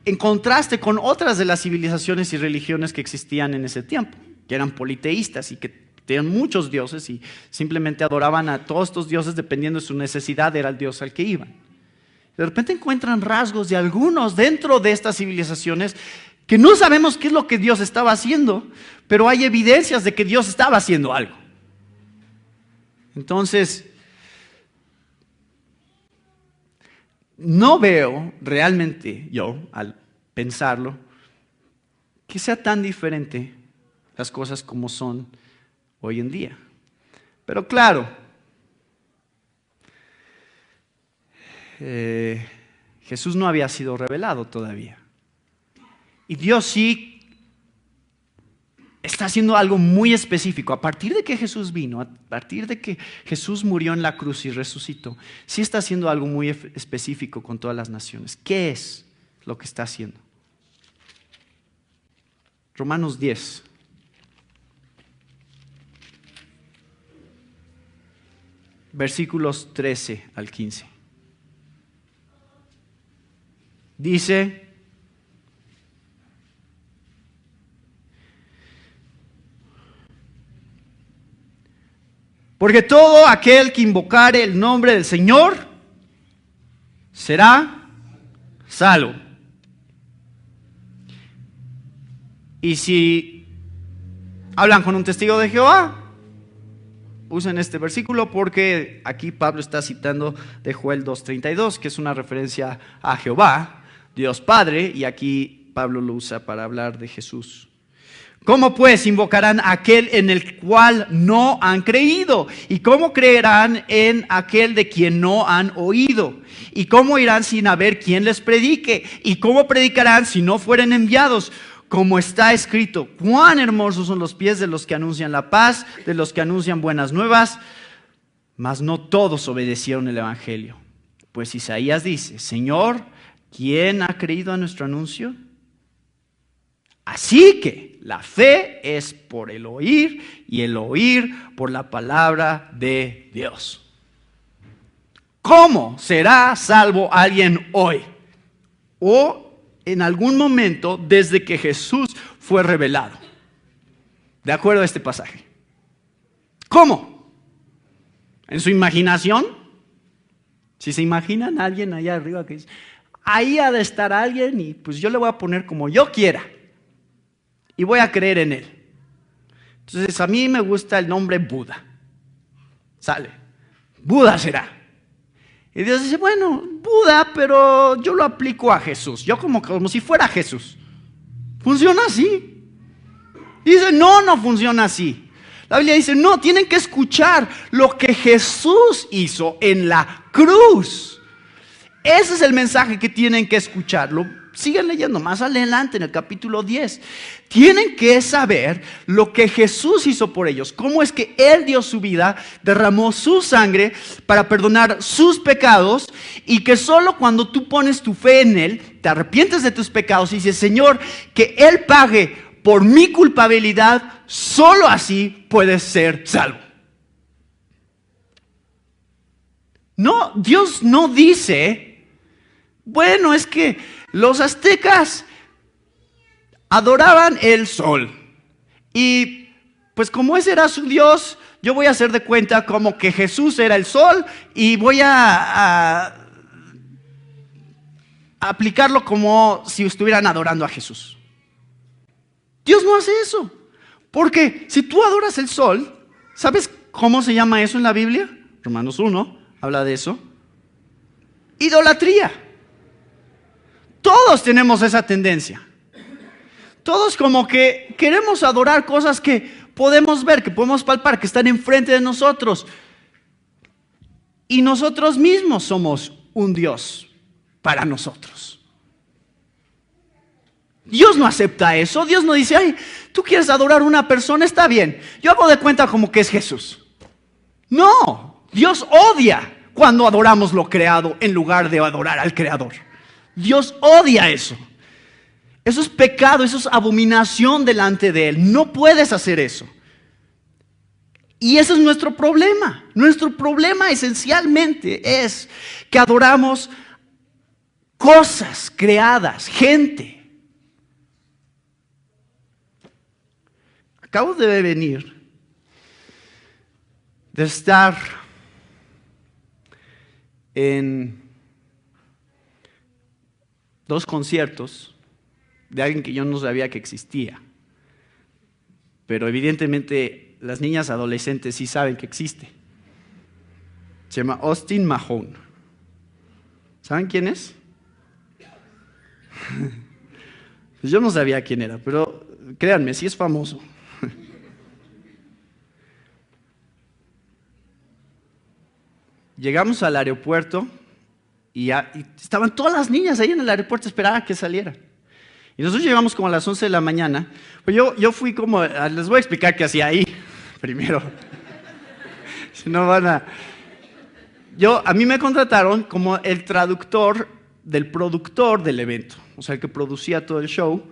en contraste con otras de las civilizaciones y religiones que existían en ese tiempo, que eran politeístas y que tenían muchos dioses y simplemente adoraban a todos estos dioses dependiendo de su necesidad, era el dios al que iban. De repente encuentran rasgos de algunos dentro de estas civilizaciones que no sabemos qué es lo que Dios estaba haciendo, pero hay evidencias de que Dios estaba haciendo algo. Entonces, no veo realmente yo, al pensarlo, que sea tan diferente las cosas como son hoy en día. Pero claro, Jesús no había sido revelado todavía. Y Dios sí está haciendo algo muy específico. A partir de que Jesús vino, a partir de que Jesús murió en la cruz y resucitó, sí está haciendo algo muy específico con todas las naciones. ¿Qué es lo que está haciendo? Romanos 10. Versículos 13 al 15. Dice: porque todo aquel que invocare el nombre del Señor será salvo. Y si hablan con un testigo de Jehová, usen este versículo porque aquí Pablo está citando de Joel 2:32, que es una referencia a Jehová, Dios Padre, y aquí Pablo lo usa para hablar de Jesús. ¿Cómo pues invocarán a aquel en el cual no han creído? ¿Y cómo creerán en aquel de quien no han oído? ¿Y cómo irán sin haber quien les predique? ¿Y cómo predicarán si no fueren enviados? Como está escrito: cuán hermosos son los pies de los que anuncian la paz, de los que anuncian buenas nuevas. Mas no todos obedecieron el evangelio. Pues Isaías dice: Señor, ¿quién ha creído a nuestro anuncio? Así que la fe es por el oír y el oír por la palabra de Dios. ¿Cómo será salvo alguien hoy? O en algún momento desde que Jesús fue revelado. De acuerdo a este pasaje. ¿Cómo? ¿En su imaginación? Si se imaginan a alguien allá arriba que dice: ahí ha de estar alguien y pues yo le voy a poner como yo quiera. Y voy a creer en él. Entonces a mí me gusta el nombre Buda. Sale. Buda será. Y Dios dice, bueno, Buda, pero yo lo aplico a Jesús. Yo como si fuera Jesús. ¿Funciona así? Y dice, no, no funciona así. La Biblia dice, no, tienen que escuchar lo que Jesús hizo en la cruz. Ese es el mensaje que tienen que escucharlo. Sigan leyendo más adelante en el capítulo 10. Tienen que saber lo que Jesús hizo por ellos. Cómo es que Él dio su vida, derramó su sangre para perdonar sus pecados. Y que solo cuando tú pones tu fe en Él, te arrepientes de tus pecados y dices, Señor, que Él pague por mi culpabilidad, solo así puedes ser salvo. No, Dios no dice, bueno, es que los aztecas adoraban el sol. Y pues como ese era su Dios, yo voy a hacer de cuenta como que Jesús era el sol y voy a aplicarlo como si estuvieran adorando a Jesús. Dios no hace eso. Porque si tú adoras el sol, ¿sabes cómo se llama eso en la Biblia? Romanos 1 habla de eso. Idolatría. Todos tenemos esa tendencia. Todos como que queremos adorar cosas que podemos ver, que podemos palpar, que están enfrente de nosotros. Y nosotros mismos somos un Dios para nosotros. Dios no acepta eso. Dios no dice, ay, tú quieres adorar a una persona, está bien. Yo hago de cuenta como que es Jesús. No, Dios odia cuando adoramos lo creado en lugar de adorar al Creador. Dios odia eso. Eso es pecado, eso es abominación delante de Él. No puedes hacer eso. Y ese es nuestro problema. Nuestro problema esencialmente es que adoramos cosas creadas, gente. Acabo de venir de estar en 2 conciertos de alguien que yo no sabía que existía. Pero evidentemente las niñas adolescentes sí saben que existe. Se llama Austin Mahone. ¿Saben quién es? Pues yo no sabía quién era, pero créanme, sí es famoso. Llegamos al aeropuerto y estaban todas las niñas ahí en el aeropuerto esperando a que saliera. Y nosotros llegamos como a las 11 de la mañana. Pues yo fui como, les voy a explicar qué hacía ahí primero. Si no van a... A mí me contrataron como el traductor del productor del evento. O sea, el que producía todo el show.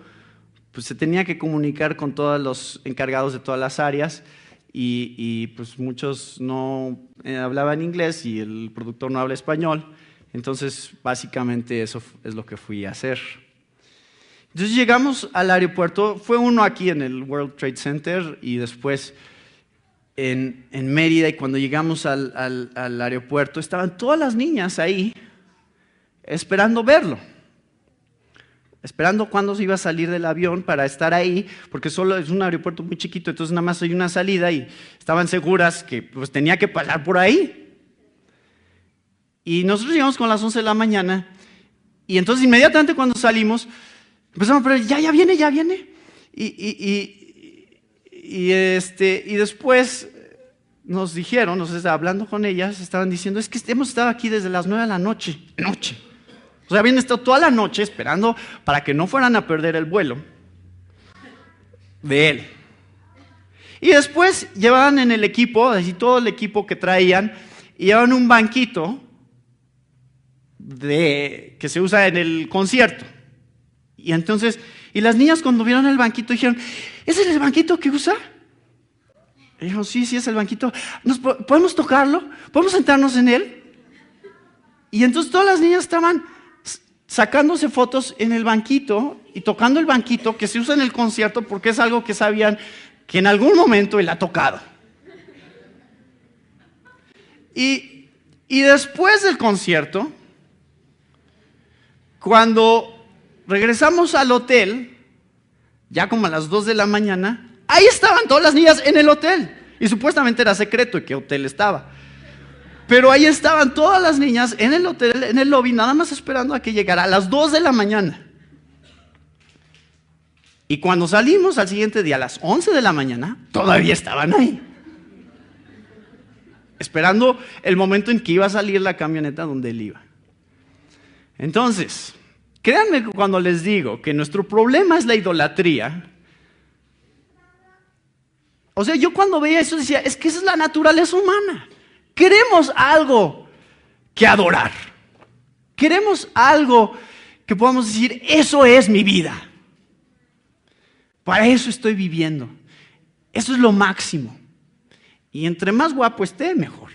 Pues se tenía que comunicar con todos los encargados de todas las áreas. Y pues muchos no hablaban inglés y el productor no habla español. Entonces, básicamente eso es lo que fui a hacer. Entonces llegamos al aeropuerto, fue uno aquí en el World Trade Center y después en Mérida, y cuando llegamos al aeropuerto estaban todas las niñas ahí esperando verlo, esperando cuándo se iba a salir del avión para estar ahí, porque solo es un aeropuerto muy chiquito, entonces nada más hay una salida y estaban seguras que pues tenía que pasar por ahí. Y nosotros llegamos con las 11 de la mañana y entonces inmediatamente cuando salimos empezamos a decir, ya viene. Y después nos dijeron, hablando con ellas, estaban diciendo, es que hemos estado aquí desde las 9 de la noche. O sea, habían estado toda la noche esperando para que no fueran a perder el vuelo de él. Y después llevaban en el equipo, así todo el equipo que traían, y llevaban un banquito que se usa en el concierto. Y entonces, y las niñas cuando vieron el banquito dijeron, ¿ese es el banquito que usa? Y dijeron, sí, es el banquito. ¿Podemos tocarlo? ¿Podemos sentarnos en él? Y entonces todas las niñas estaban sacándose fotos en el banquito y tocando el banquito que se usa en el concierto porque es algo que sabían que en algún momento él ha tocado. Y después del concierto, cuando regresamos al hotel, ya como a las 2 de la mañana, ahí estaban todas las niñas en el hotel. Y supuestamente era secreto de qué hotel estaba. Pero ahí estaban todas las niñas en el hotel, en el lobby, nada más esperando a que llegara a las 2 de la mañana. Y cuando salimos al siguiente día, a las 11 de la mañana, todavía estaban ahí. Esperando el momento en que iba a salir la camioneta donde él iba. Entonces, créanme que cuando les digo que nuestro problema es la idolatría, o sea, yo cuando veía eso decía, es que esa es la naturaleza humana. Queremos algo que adorar. Queremos algo que podamos decir, eso es mi vida. Para eso estoy viviendo. Eso es lo máximo. Y entre más guapo esté, mejor.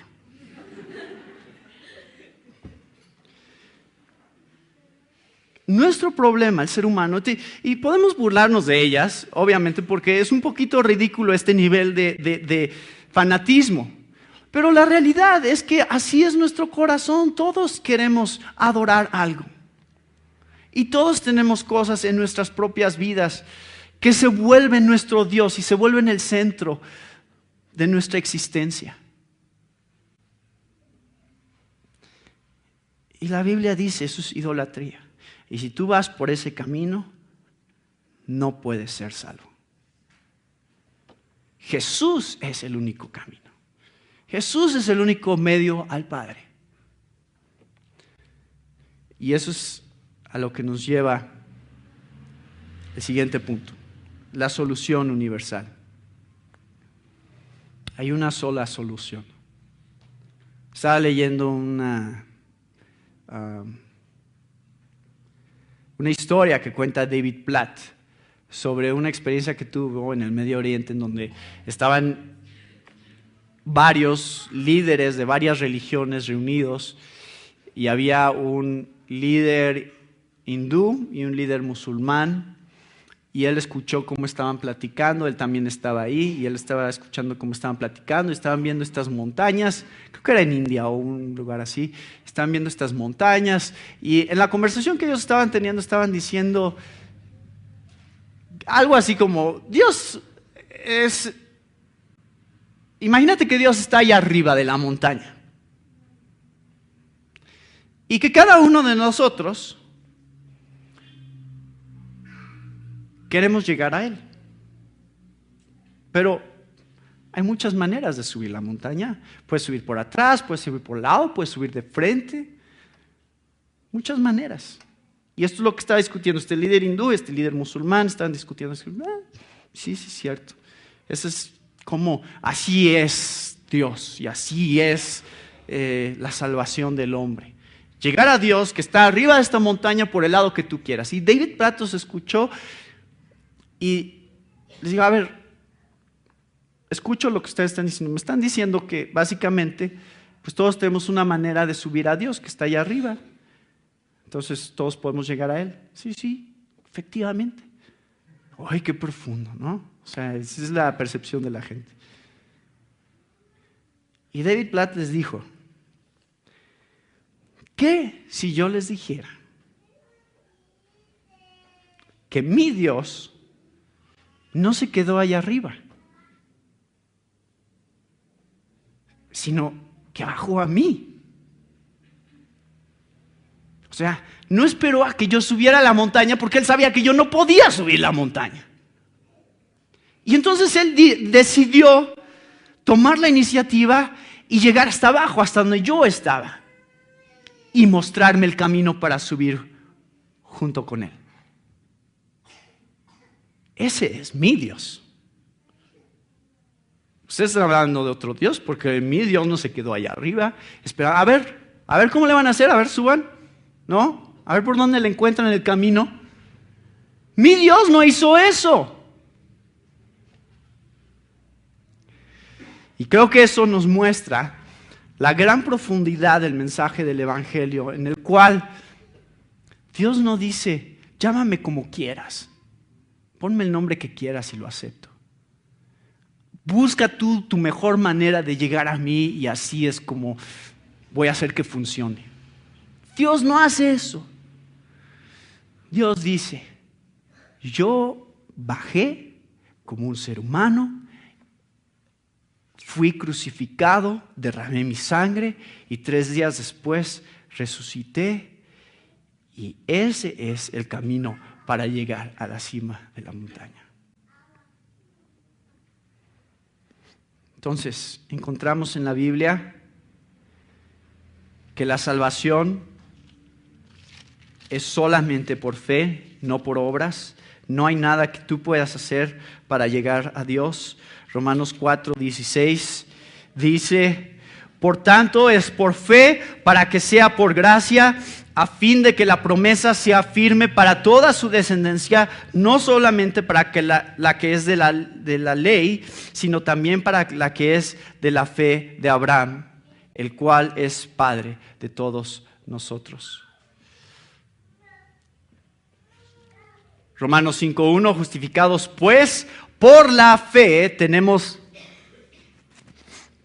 Nuestro problema, el ser humano, y podemos burlarnos de ellas, obviamente, porque es un poquito ridículo este nivel de fanatismo. Pero la realidad es que así es nuestro corazón. Todos queremos adorar algo. Y todos tenemos cosas en nuestras propias vidas que se vuelven nuestro Dios y se vuelven el centro de nuestra existencia. Y la Biblia dice, eso es idolatría. Y si tú vas por ese camino, no puedes ser salvo. Jesús es el único camino. Jesús es el único medio al Padre. Y eso es a lo que nos lleva el siguiente punto, la solución universal. Hay una sola solución. Estaba leyendo una historia que cuenta David Platt sobre una experiencia que tuvo en el Medio Oriente en donde estaban varios líderes de varias religiones reunidos y había un líder hindú y un líder musulmán y él escuchó cómo estaban platicando, él también estaba ahí y él estaba escuchando cómo estaban platicando y estaban viendo estas montañas, creo que era en India o un lugar así, estaban viendo estas montañas y en la conversación que ellos estaban teniendo estaban diciendo algo así como, imagínate que Dios está ahí arriba de la montaña y que cada uno de nosotros queremos llegar a Él. Pero hay muchas maneras de subir la montaña. Puedes subir por atrás, puedes subir por el lado, puedes subir de frente. Muchas maneras. Y esto es lo que estaba discutiendo este líder hindú, este líder musulmán, estaban discutiendo. Sí, cierto. Eso es como, así es Dios y así es la salvación del hombre. Llegar a Dios que está arriba de esta montaña por el lado que tú quieras. Y David Platt se escuchó y les digo, a ver, escucho lo que ustedes están diciendo. Me están diciendo que básicamente, pues todos tenemos una manera de subir a Dios que está allá arriba. Entonces todos podemos llegar a Él. Sí, efectivamente. ¡Ay, qué profundo!, ¿no? O sea, esa es la percepción de la gente. Y David Platt les dijo, ¿qué si yo les dijera que mi Dios no se quedó allá arriba, sino que bajó a mí? O sea, no esperó a que yo subiera a la montaña porque Él sabía que yo no podía subir la montaña. Y entonces Él decidió tomar la iniciativa y llegar hasta abajo, hasta donde yo estaba, y mostrarme el camino para subir junto con Él. Ese es mi Dios. Ustedes están hablando de otro Dios porque mi Dios no se quedó allá arriba. Espera, a ver cómo le van a hacer, a ver, suban, ¿no? A ver por dónde le encuentran en el camino. Mi Dios no hizo eso. Y creo que eso nos muestra la gran profundidad del mensaje del Evangelio, en el cual Dios no dice, llámame como quieras, ponme el nombre que quieras y lo acepto. Busca tú tu mejor manera de llegar a mí y así es como voy a hacer que funcione. Dios no hace eso. Dios dice, yo bajé como un ser humano fui crucificado, derramé mi sangre y 3 días después resucité. Y ese es el camino para llegar a la cima de la montaña. Entonces, encontramos en la Biblia que la salvación es solamente por fe, no por obras. No hay nada que tú puedas hacer para llegar a Dios. Romanos 4:16 dice: por tanto es por fe para que sea por gracia, a fin de que la promesa sea firme para toda su descendencia, no solamente para que la que es de la ley, sino también para la que es de la fe de Abraham, el cual es Padre de todos nosotros. Romanos 5:1, justificados pues por la fe tenemos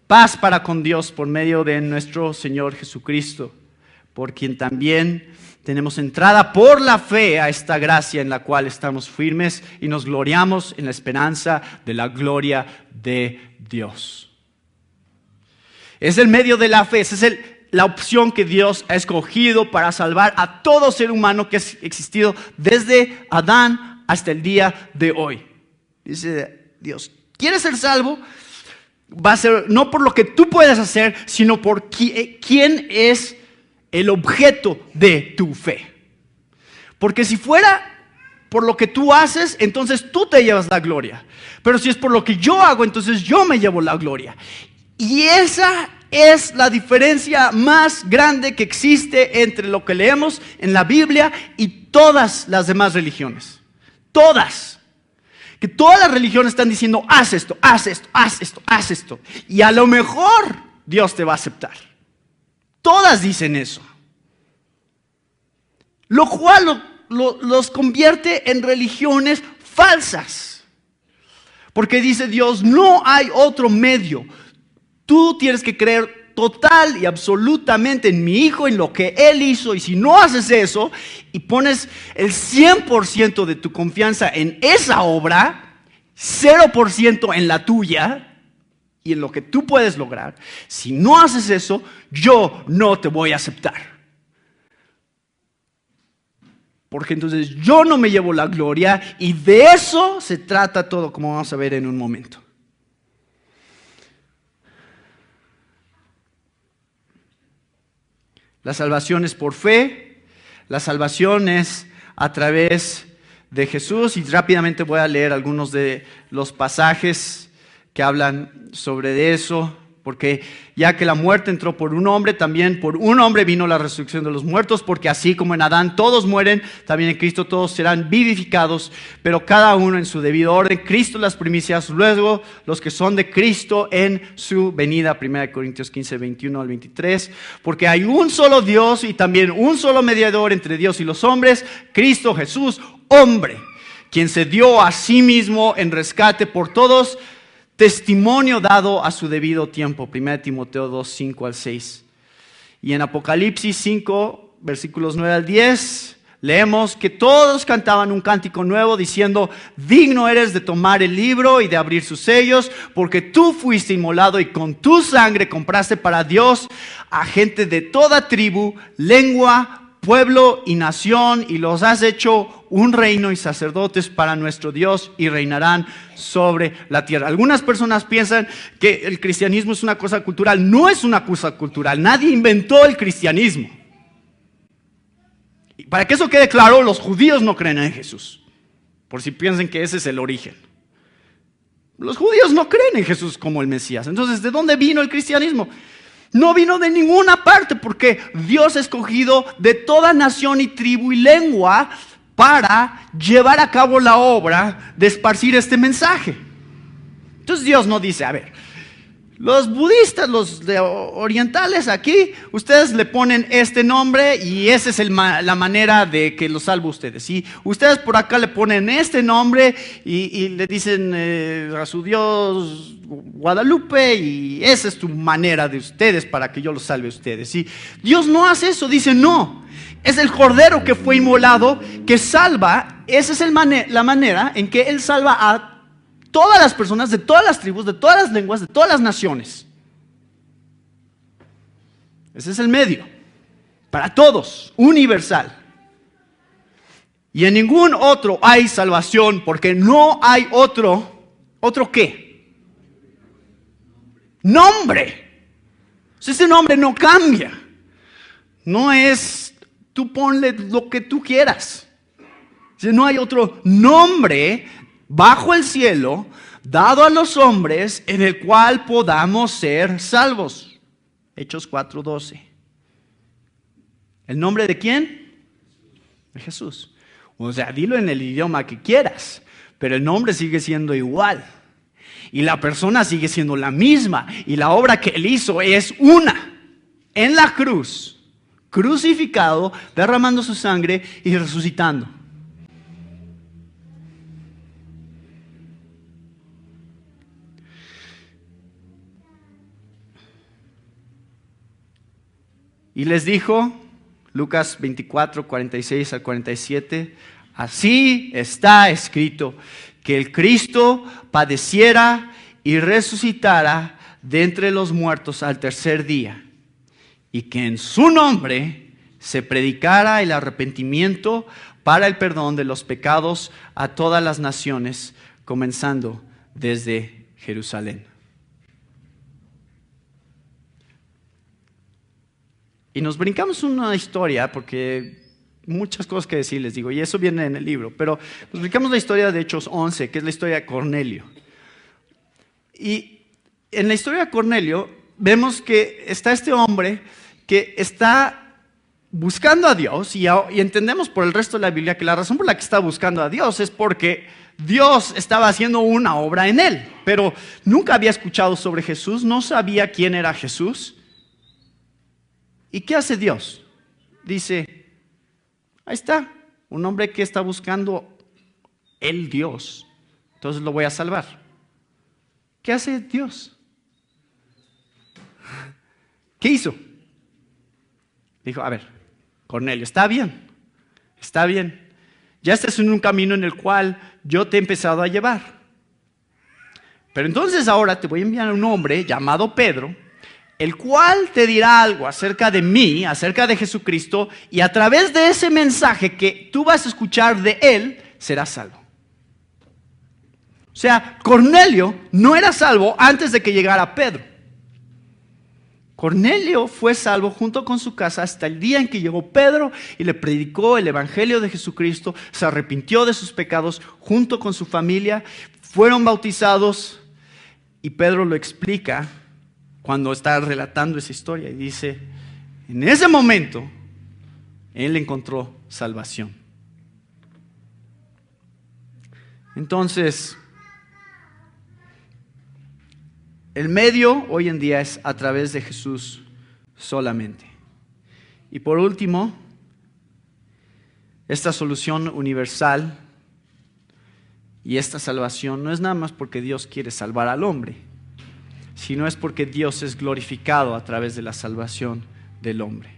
paz para con Dios por medio de nuestro Señor Jesucristo, por quien también tenemos entrada por la fe a esta gracia en la cual estamos firmes y nos gloriamos en la esperanza de la gloria de Dios. Es el medio de la fe, esa es la opción que Dios ha escogido para salvar a todo ser humano que ha existido desde Adán hasta el día de hoy. Dice Dios, ¿quieres ser salvo? Va a ser no por lo que tú puedes hacer, sino por quién es el objeto de tu fe. Porque si fuera por lo que tú haces, entonces tú te llevas la gloria. Pero si es por lo que yo hago, entonces yo me llevo la gloria. Y esa es la diferencia más grande que existe entre lo que leemos en la Biblia y todas las demás religiones. Todas. Que todas las religiones están diciendo, haz esto, haz esto, haz esto, haz esto. Y a lo mejor Dios te va a aceptar. Todas dicen eso. Lo cual los convierte en religiones falsas. Porque dice Dios, no hay otro medio. Tú tienes que creer total y absolutamente en mi Hijo, en lo que Él hizo. Y si no haces eso y pones el 100% de tu confianza en esa obra, 0% en la tuya y en lo que tú puedes lograr, si no haces eso, yo no te voy a aceptar. Porque entonces yo no me llevo la gloria y de eso se trata todo, como vamos a ver en un momento. La salvación es por fe, la salvación es a través de Jesús y rápidamente voy a leer algunos de los pasajes que hablan sobre eso, porque ya que la muerte entró por un hombre, también por un hombre vino la resurrección de los muertos, porque así como en Adán todos mueren, también en Cristo todos serán vivificados, pero cada uno en su debido orden. Cristo las primicias, luego los que son de Cristo en su venida. 1 Corintios 15, 21 al 23. Porque hay un solo Dios y también un solo mediador entre Dios y los hombres, Cristo Jesús, hombre, quien se dio a sí mismo en rescate por todos, testimonio dado a su debido tiempo. 1 Timoteo 2, 5 al 6. Y en Apocalipsis 5, versículos 9 al 10, leemos que todos cantaban un cántico nuevo diciendo, digno eres de tomar el libro y de abrir sus sellos, porque tú fuiste inmolado y con tu sangre compraste para Dios a gente de toda tribu, lengua, pueblo y nación, y los has hecho un reino y sacerdotes para nuestro Dios y reinarán sobre la tierra. Algunas personas piensan que el cristianismo es una cosa cultural. No es una cosa cultural. Nadie inventó el cristianismo. Y para que eso quede claro, los judíos no creen en Jesús, por si piensan que ese es el origen. Los judíos no creen en Jesús como el Mesías. Entonces, ¿de dónde vino el cristianismo? No vino de ninguna parte, porque Dios ha escogido de toda nación y tribu y lengua para llevar a cabo la obra de esparcir este mensaje. Entonces Dios no dice, a ver, los budistas, los orientales aquí, ustedes le ponen este nombre y esa es la manera de que los salvo ustedes. Y ustedes por acá le ponen este nombre y le dicen a su Dios Guadalupe y esa es tu manera de ustedes para que yo los salve a ustedes. Y Dios no hace eso, dice no. Es el cordero que fue inmolado que salva. Esa es la manera en que Él salva a Todas las personas de todas las tribus, de todas las lenguas, de todas las naciones. Ese es el medio. Para todos, universal. Y en ningún otro hay salvación, porque no hay otro. ¿Otro qué? Nombre. Ese nombre no cambia. No es, tú ponle lo que tú quieras. No hay otro nombre bajo el cielo dado a los hombres en el cual podamos ser salvos. Hechos 4:12. ¿El nombre de quién? De Jesús. O sea, dilo en el idioma que quieras, pero el nombre sigue siendo igual. Y la persona sigue siendo la misma. Y la obra que él hizo es una. En la cruz, crucificado, derramando su sangre y resucitando. Y les dijo, Lucas 24, 46 al 47, así está escrito, que el Cristo padeciera y resucitara de entre los muertos al tercer día, y que en su nombre se predicara el arrepentimiento para el perdón de los pecados a todas las naciones, comenzando desde Jerusalén. Y nos brincamos una historia, porque muchas cosas que decir les digo, y eso viene en el libro, pero nos brincamos la historia de Hechos 11, que es la historia de Cornelio. Y en la historia de Cornelio vemos que está este hombre que está buscando a Dios, y entendemos por el resto de la Biblia que la razón por la que está buscando a Dios es porque Dios estaba haciendo una obra en él, pero nunca había escuchado sobre Jesús, no sabía quién era Jesús. ¿Y qué hace Dios? Dice, ahí está, un hombre que está buscando el Dios, entonces lo voy a salvar. ¿Qué hace Dios? ¿Qué hizo? Dijo, a ver, Cornelio, está bien, ya estás en un camino en el cual yo te he empezado a llevar. Pero entonces ahora te voy a enviar a un hombre llamado Pedro, el cual te dirá algo acerca de mí, acerca de Jesucristo, y a través de ese mensaje que tú vas a escuchar de él, serás salvo. O sea, Cornelio no era salvo antes de que llegara Pedro. Cornelio fue salvo junto con su casa hasta el día en que llegó Pedro y le predicó el evangelio de Jesucristo, se arrepintió de sus pecados junto con su familia, fueron bautizados, y Pedro lo explica cuando está relatando esa historia y dice, en ese momento, él encontró salvación. Entonces, el medio hoy en día es a través de Jesús solamente. Y por último, esta solución universal y esta salvación no es nada más porque Dios quiere salvar al hombre, sino es porque Dios es glorificado a través de la salvación del hombre.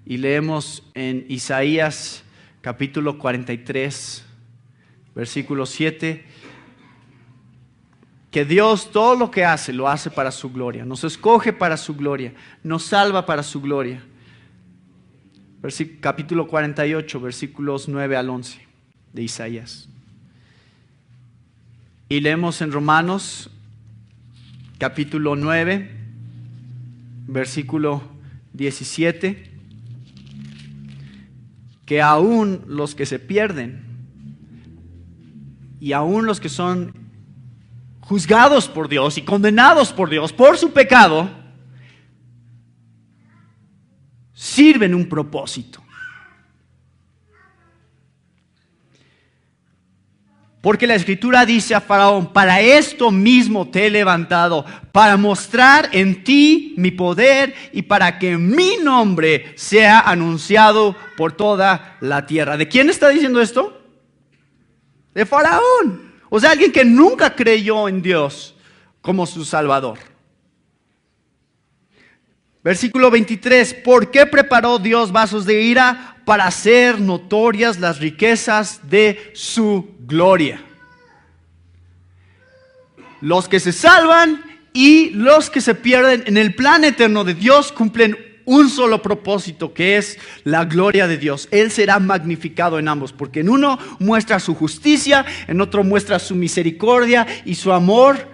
Y leemos en Isaías capítulo 43, versículo 7, que Dios todo lo que hace, lo hace para su gloria. Nos escoge para su gloria, nos salva para su gloria. Capítulo 48, versículos 9 al 11 de Isaías. Y leemos en Romanos capítulo 9, versículo 17, que aún los que se pierden y aún los que son juzgados por Dios y condenados por Dios por su pecado, sirven un propósito. Porque la Escritura dice a Faraón, para esto mismo te he levantado, para mostrar en ti mi poder y para que mi nombre sea anunciado por toda la tierra. ¿De quién está diciendo esto? De Faraón. O sea, alguien que nunca creyó en Dios como su Salvador. Versículo 23, ¿por qué preparó Dios vasos de ira? Para hacer notorias las riquezas de su gloria. los que se salvan y los que se pierden en el plan eterno de Dios cumplen un solo propósito, que es la gloria de Dios. Él será magnificado en ambos, porque en uno muestra su justicia, en otro muestra su misericordia y su amor,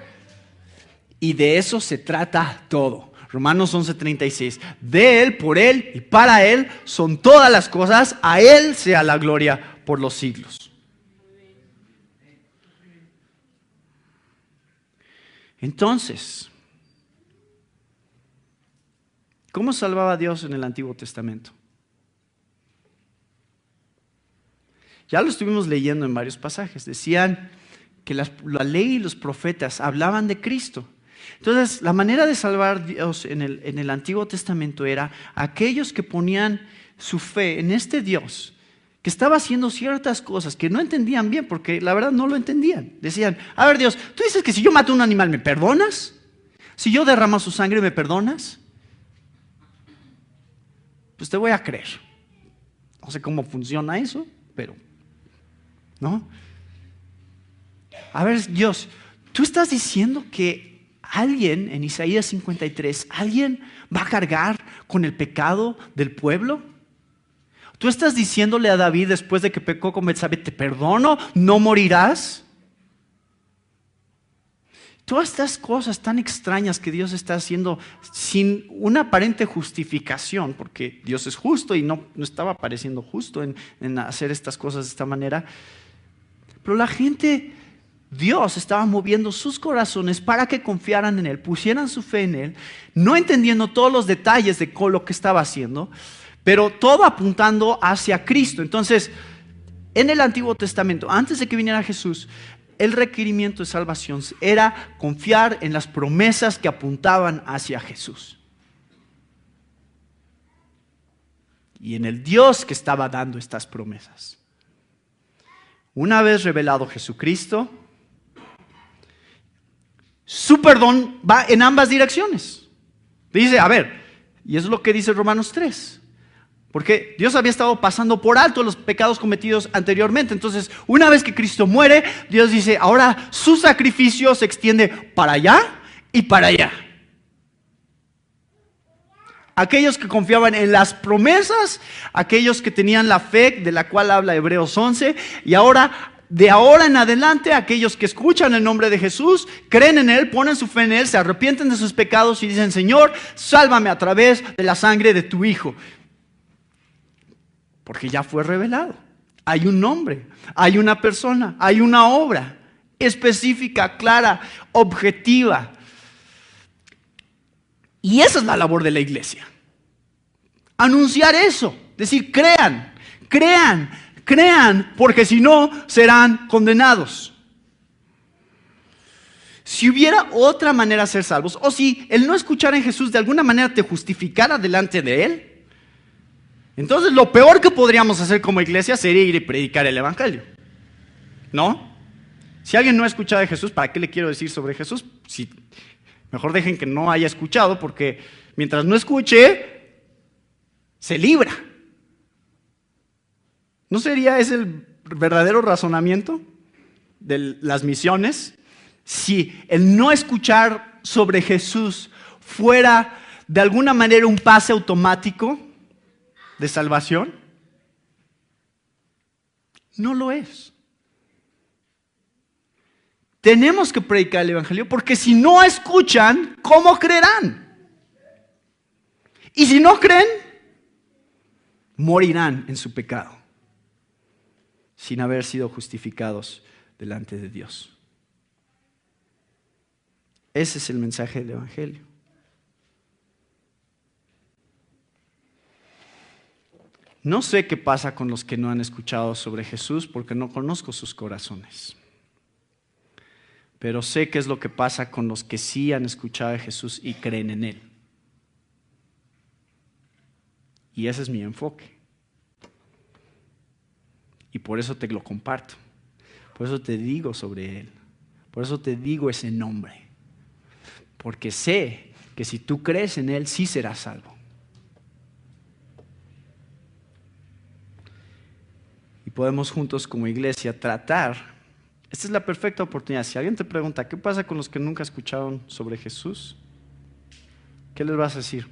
y de eso se trata todo. Romanos 11:36, de Él, por Él y para Él son todas las cosas, a Él sea la gloria por los siglos. Entonces, ¿cómo salvaba a Dios en el Antiguo Testamento? Ya lo estuvimos leyendo en varios pasajes. Decían que la ley y los profetas hablaban de Cristo. Entonces, la manera de salvar a Dios en el Antiguo Testamento era aquellos que ponían su fe en este Dios, que estaba haciendo ciertas cosas que no entendían bien, porque la verdad no lo entendían. Decían, a ver Dios, tú dices que si yo mato a un animal, ¿me perdonas? Si yo derramo su sangre, ¿me perdonas? Pues te voy a creer. No sé cómo funciona eso, pero, ¿no? A ver, Dios, tú estás diciendo que alguien, en Isaías 53, alguien va a cargar con el pecado del pueblo. Tú estás diciéndole a David después de que pecó con Betsabé, te perdono, no morirás. Todas estas cosas tan extrañas que Dios está haciendo sin una aparente justificación, porque Dios es justo y no estaba pareciendo justo en hacer estas cosas de esta manera. Pero la gente, Dios estaba moviendo sus corazones para que confiaran en Él, pusieran su fe en Él, no entendiendo todos los detalles de lo que estaba haciendo, pero todo apuntando hacia Cristo. Entonces, en el Antiguo Testamento, antes de que viniera Jesús, el requerimiento de salvación era confiar en las promesas que apuntaban hacia Jesús. Y en el Dios que estaba dando estas promesas. Una vez revelado Jesucristo, su perdón va en ambas direcciones. Dice, a ver, y es lo que dice Romanos 3. Porque Dios había estado pasando por alto los pecados cometidos anteriormente. Entonces, una vez que Cristo muere, Dios dice, ahora su sacrificio se extiende para allá y para allá. Aquellos que confiaban en las promesas, aquellos que tenían la fe de la cual habla Hebreos 11, y ahora, de ahora en adelante, aquellos que escuchan el nombre de Jesús, creen en Él, ponen su fe en Él, se arrepienten de sus pecados y dicen, Señor, sálvame a través de la sangre de tu Hijo. Porque ya fue revelado. Hay un nombre, hay una persona, hay una obra específica, clara, objetiva. Y esa es la labor de la iglesia. Anunciar eso, decir, crean, crean, crean, porque si no serán condenados. Si hubiera otra manera de ser salvos, o si el no escuchar en Jesús de alguna manera te justificara delante de Él, entonces lo peor que podríamos hacer como iglesia sería ir y predicar el evangelio, ¿no? Si alguien no ha escuchado de Jesús, ¿para qué le quiero decir sobre Jesús? Mejor dejen que no haya escuchado, porque mientras no escuche, se libra. ¿No sería ese el verdadero razonamiento de las misiones? Si el no escuchar sobre Jesús fuera de alguna manera un pase automático de salvación, no lo es. Tenemos que predicar el evangelio, porque si no escuchan, ¿cómo creerán? Y si no creen, morirán en su pecado, sin haber sido justificados delante de Dios. Ese es el mensaje del evangelio. No sé qué pasa con los que no han escuchado sobre Jesús, porque no conozco sus corazones. Pero sé qué es lo que pasa con los que sí han escuchado de Jesús y creen en Él. Y ese es mi enfoque. Y por eso te lo comparto. Por eso te digo sobre Él. Por eso te digo ese nombre. Porque sé que si tú crees en Él, sí serás salvo. Y podemos juntos como iglesia tratar Esta es la perfecta oportunidad. Si alguien te pregunta, ¿qué pasa con los que nunca escucharon sobre Jesús? ¿Qué les vas a decir?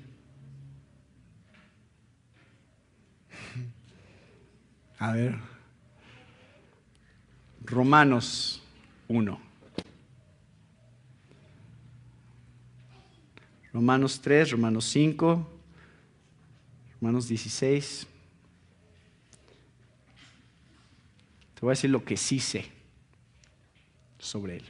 A ver. Romanos 1. Romanos 3, Romanos 5, Romanos 16. Te voy a decir lo que sí sé sobre él.